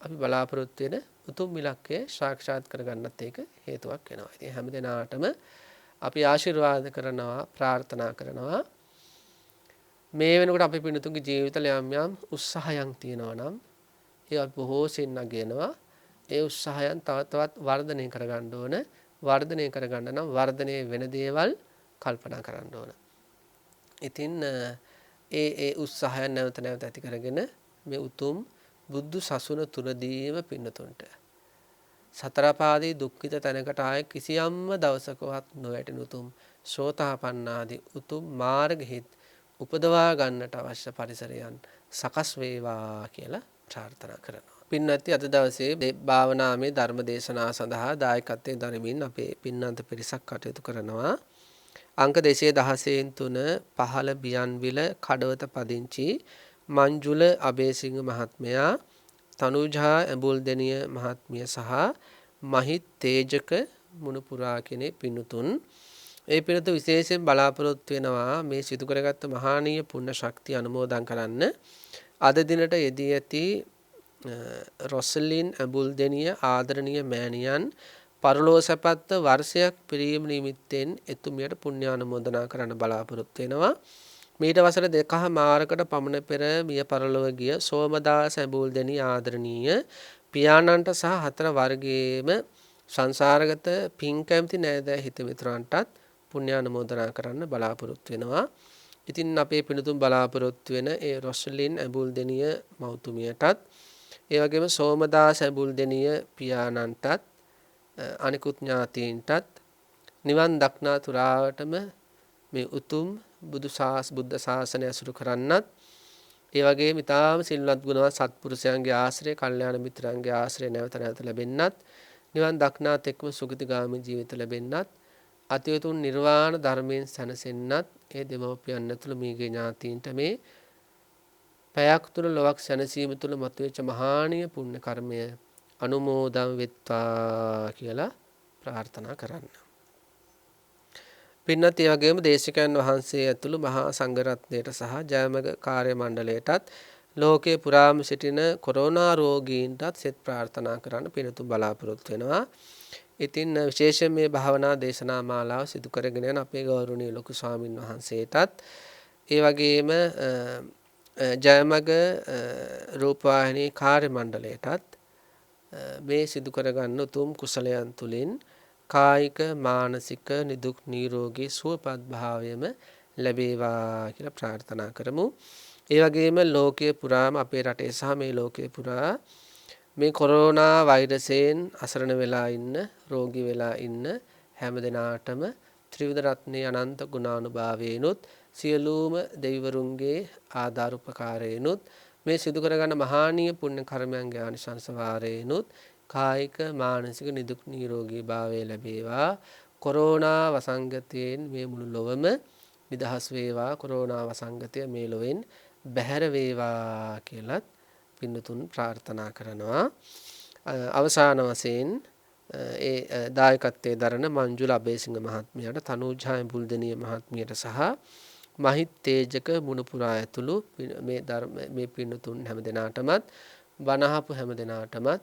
Speaker 1: අපි බලාපොරොත්තු වෙන උතුම් ඉලක්කය සාක්ෂාත් කරගන්නත් ඒක හේතුවක් වෙනවා. ඉතින් හැම දිනාටම අපි ආශිර්වාද කරනවා, ප්‍රාර්ථනා කරනවා. මේ වෙනකොට අපි පින්නතුන්ගේ ජීවිතවල යම් උත්සාහයන් තියෙනවා නම් ඒ බොහෝ සෙන් නගිනවා. ඒ උත්සාහයන් තව තවත් වර්ධනය කරගන්න ඕන. වර්ධනය කරගන්න නම් වර්ධනය වෙන දේවල් කල්පනා කරන්න ඕන. ඉතින් ඒ උත්සාහයන් නැවත ඇති කරගෙන මේ උතුම් බුදු සසුන තුලදීම පින්නතුන්ට සතරපාදී දුක්ඛිත තැනකට ආයේ කිසියම්ම දවසකවත් නොවැටෙන උතුම් සෝතාපන්නාදී උතුම් මාර්ගෙහිත් උපදවා ගන්නට අවශ්‍ය පරිසරයන් සකස් වේවා කියලා ප්‍රාර්ථනා කරනවා. පින්නත්ටි අද දවසේ භාවනාමය ධර්ම දේශනා සඳහා දායකත්වයෙන් දරමින් අපේ පින්නන්ත පිරිසක් කටයුතු කරනවා. අංක 216 3 බියන්විල කඩවත පදිංචි මංජුල අබේසිංහ මහත්මයා, තනුජා ඇඹුල්දෙනිය මහත්මිය සහ මහිත් තේජක මුණුපුරා කෙනේ පින්තුන්. ඒ පිරිත විශේෂයෙන් බලාපොරොත්තු වෙනවා මේ සිදු කරගත්ත මහානීය පුණ්‍ය ශක්තිය අනුමෝදන් කරන්න. අද දිනට යෙදී ඇති රොසලින් ඇඹුල්දෙනිය ආදරණීය මෑණියන් පරලෝසපත්ත වර්ෂයක් පිරීම නිමිත්තෙන් එතුමියට පුණ්‍යානුමෝදනා කරන්න බලාපොරොත්තු වෙනවා. මීට වසර 2මාරකට පමණ පෙර මිය පරලොව ගිය සෝමදාස ඇඹුල්දෙනිය ආදරණීය පියාණන්ට සහ 4 වර්ගයේම සංසාරගත පින් කැමති නෑදෑ හිත මිතුරන්ටත් පුණ්‍යානුමෝදනා කරන්න බලාපොරොත්තු වෙනවා. ඉතින් අපේ පින්තුන් බලාපොරොත්තු වෙන ඒ රොස්ලින් ඇඹුල්දෙනිය මව්තුමියටත් ඒ වගේම සෝමදාස ඇඹුල්දෙනිය පියාණන්ටත් අනිකුත් ඥාතීන්ටත් නිවන් දක්නා තුරාවටම මේ උතුම් බුද්ධ ශාසනය අසුරු කරන්නත් ඒ වගේම ඊටාම සිල්වත් ගුණවත් සත්පුරුෂයන්ගේ ආශ්‍රය, කල්යාණ මිත්‍රයන්ගේ ආශ්‍රය නැවත ලැබෙන්නත්, නිවන් දක්නාත් එක්ම සුගතිගාමී ජීවිත ලැබෙන්නත්, අතිඋතුම් නිර්වාණ ධර්මයෙන් සැනසෙන්නත් ඒ දෙමව්පියන් ඇතුළු මේගේ ඥාතීන්ට මේ පැයක් තුල ලොවක් සැනසීම තුල මතුවෙච්ච මහානීය පුණ්‍ය කර්මය අනුමෝදන් වෙත්වා කියලා ප්‍රාර්ථනා කරන්න. පින්නත් ඒ වගේම දේශිකයන් වහන්සේ ඇතුළු මහා සංඝරත්නයට සහ ජයමග කාර්ය මණ්ඩලයටත් ලෝකේ පුරාම සිටින කොරෝනා රෝගීන්ටත් සෙත් ප්‍රාර්ථනා කරන්න පින්තුන් බලාපොරොත්තු වෙනවා. ඉතින් විශේෂයෙන් මේ භාවනා දේශනා මාලාව සිදු කරගෙන යන අපේ ගෞරවනීය ලොකු ස්වාමින් වහන්සේටත් ඒ වගේම ජයමග රූපවාහිනී කාර්ය මණ්ඩලයටත් මේ සිදු කරගන්න උතුම් කුසලයන් තුලින් කායික මානසික නිදුක් නිරෝගී සුවපත් භාවයම ලැබේවා කියලා ප්‍රාර්ථනා කරමු. ඒ වගේම ලෝකයේ පුරාම අපේ රටේ සහ මේ ලෝකයේ පුරා මේ කොරෝනා වෛරසයෙන් අසරණ වෙලා ඉන්න, රෝගී වෙලා ඉන්න හැම දිනාටම ත්‍රිවිධ රත්නයේ අනන්ත ගුණානුභාවයෙන්ුත් සියලුම දෙවිවරුන්ගේ ආධාර උපකාරයෙන්ුත් මේ සිදු කරගන්න මහානීය පුණ්‍ය කර්මයන්ගේ ආනිසංස වාරයෙන්ුත් කායික මානසික නිදුක් නිරෝගී භාවය ලැබේවා. කොරෝනා වසංගතයෙන් මේ මුළු ලොවම නිදහස් වේවා. කොරෝනා වසංගතය මේ ලොවෙන් බැහැර වේවා කියලත් පින්තුන් ප්‍රාර්ථනා කරනවා. අවසාන වශයෙන් ඒ දායකත්වයේ දරන මංජුල අබේසිංහ මහත්මියට, තනුජා ඇඹුල්දෙනිය මහත්මියට සහ මහිත් තේජක මුණුපුරා ඇතුළු මේ පින්තුන් හැම දිනාටමත් බණහපු හැම දිනාටමත්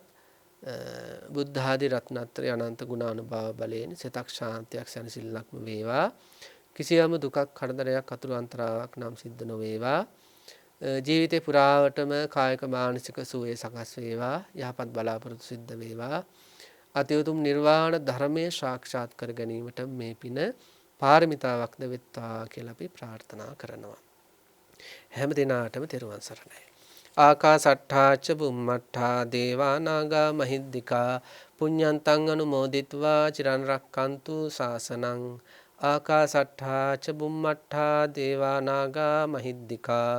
Speaker 1: බුද්ධ ආදී රත්නත්‍රය අනන්ත ගුණානුභාව බලයෙන් සිතක් ශාන්තියක් සැනසෙල්ලක්ම වේවා. කිසියම් දුකක් කරදරයක් අතුරු අන්තරාවක් නම් සිද්ධ නොවේවා. ජීවිතේ පුරාවටම කායික මානසික සුවය සකස් වේවා. යහපත් බලාපොරොත්තු සිද්ධ වේවා. අතිඋතුම් නිර්වාණ ධර්මයේ සාක්ෂාත් කර ගැනීමට මේ පින පාරමිතාවක්ද වෙත්වා කියලා අපි ප්‍රාර්ථනා කරනවා. හැම දිනාටම තෙරුවන් සරණයි. ආකාසට්ඨාච බුම්මට්ඨා දේවා නාග මහිද්దికා පුඤ්ඤන්තං අනුමෝදිත्वा චිරන් රක්칸තු ශාසනං. ආකාසට්ඨාච බුම්මට්ඨා දේවා නාග මහිද්దికා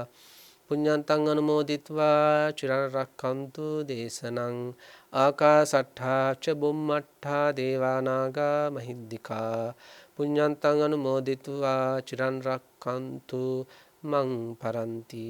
Speaker 1: පුඤ්ඤන්තං අනුමෝදිත्वा චිරන් රක්칸තු දේශනං. ආකාසට්ඨාච බුම්මට්ඨා දේවා නාග මහිද්దికා පුඤ්ඤන්තං අනුමෝදිත्वा චිරන් රක්칸තු මං පරන්ති.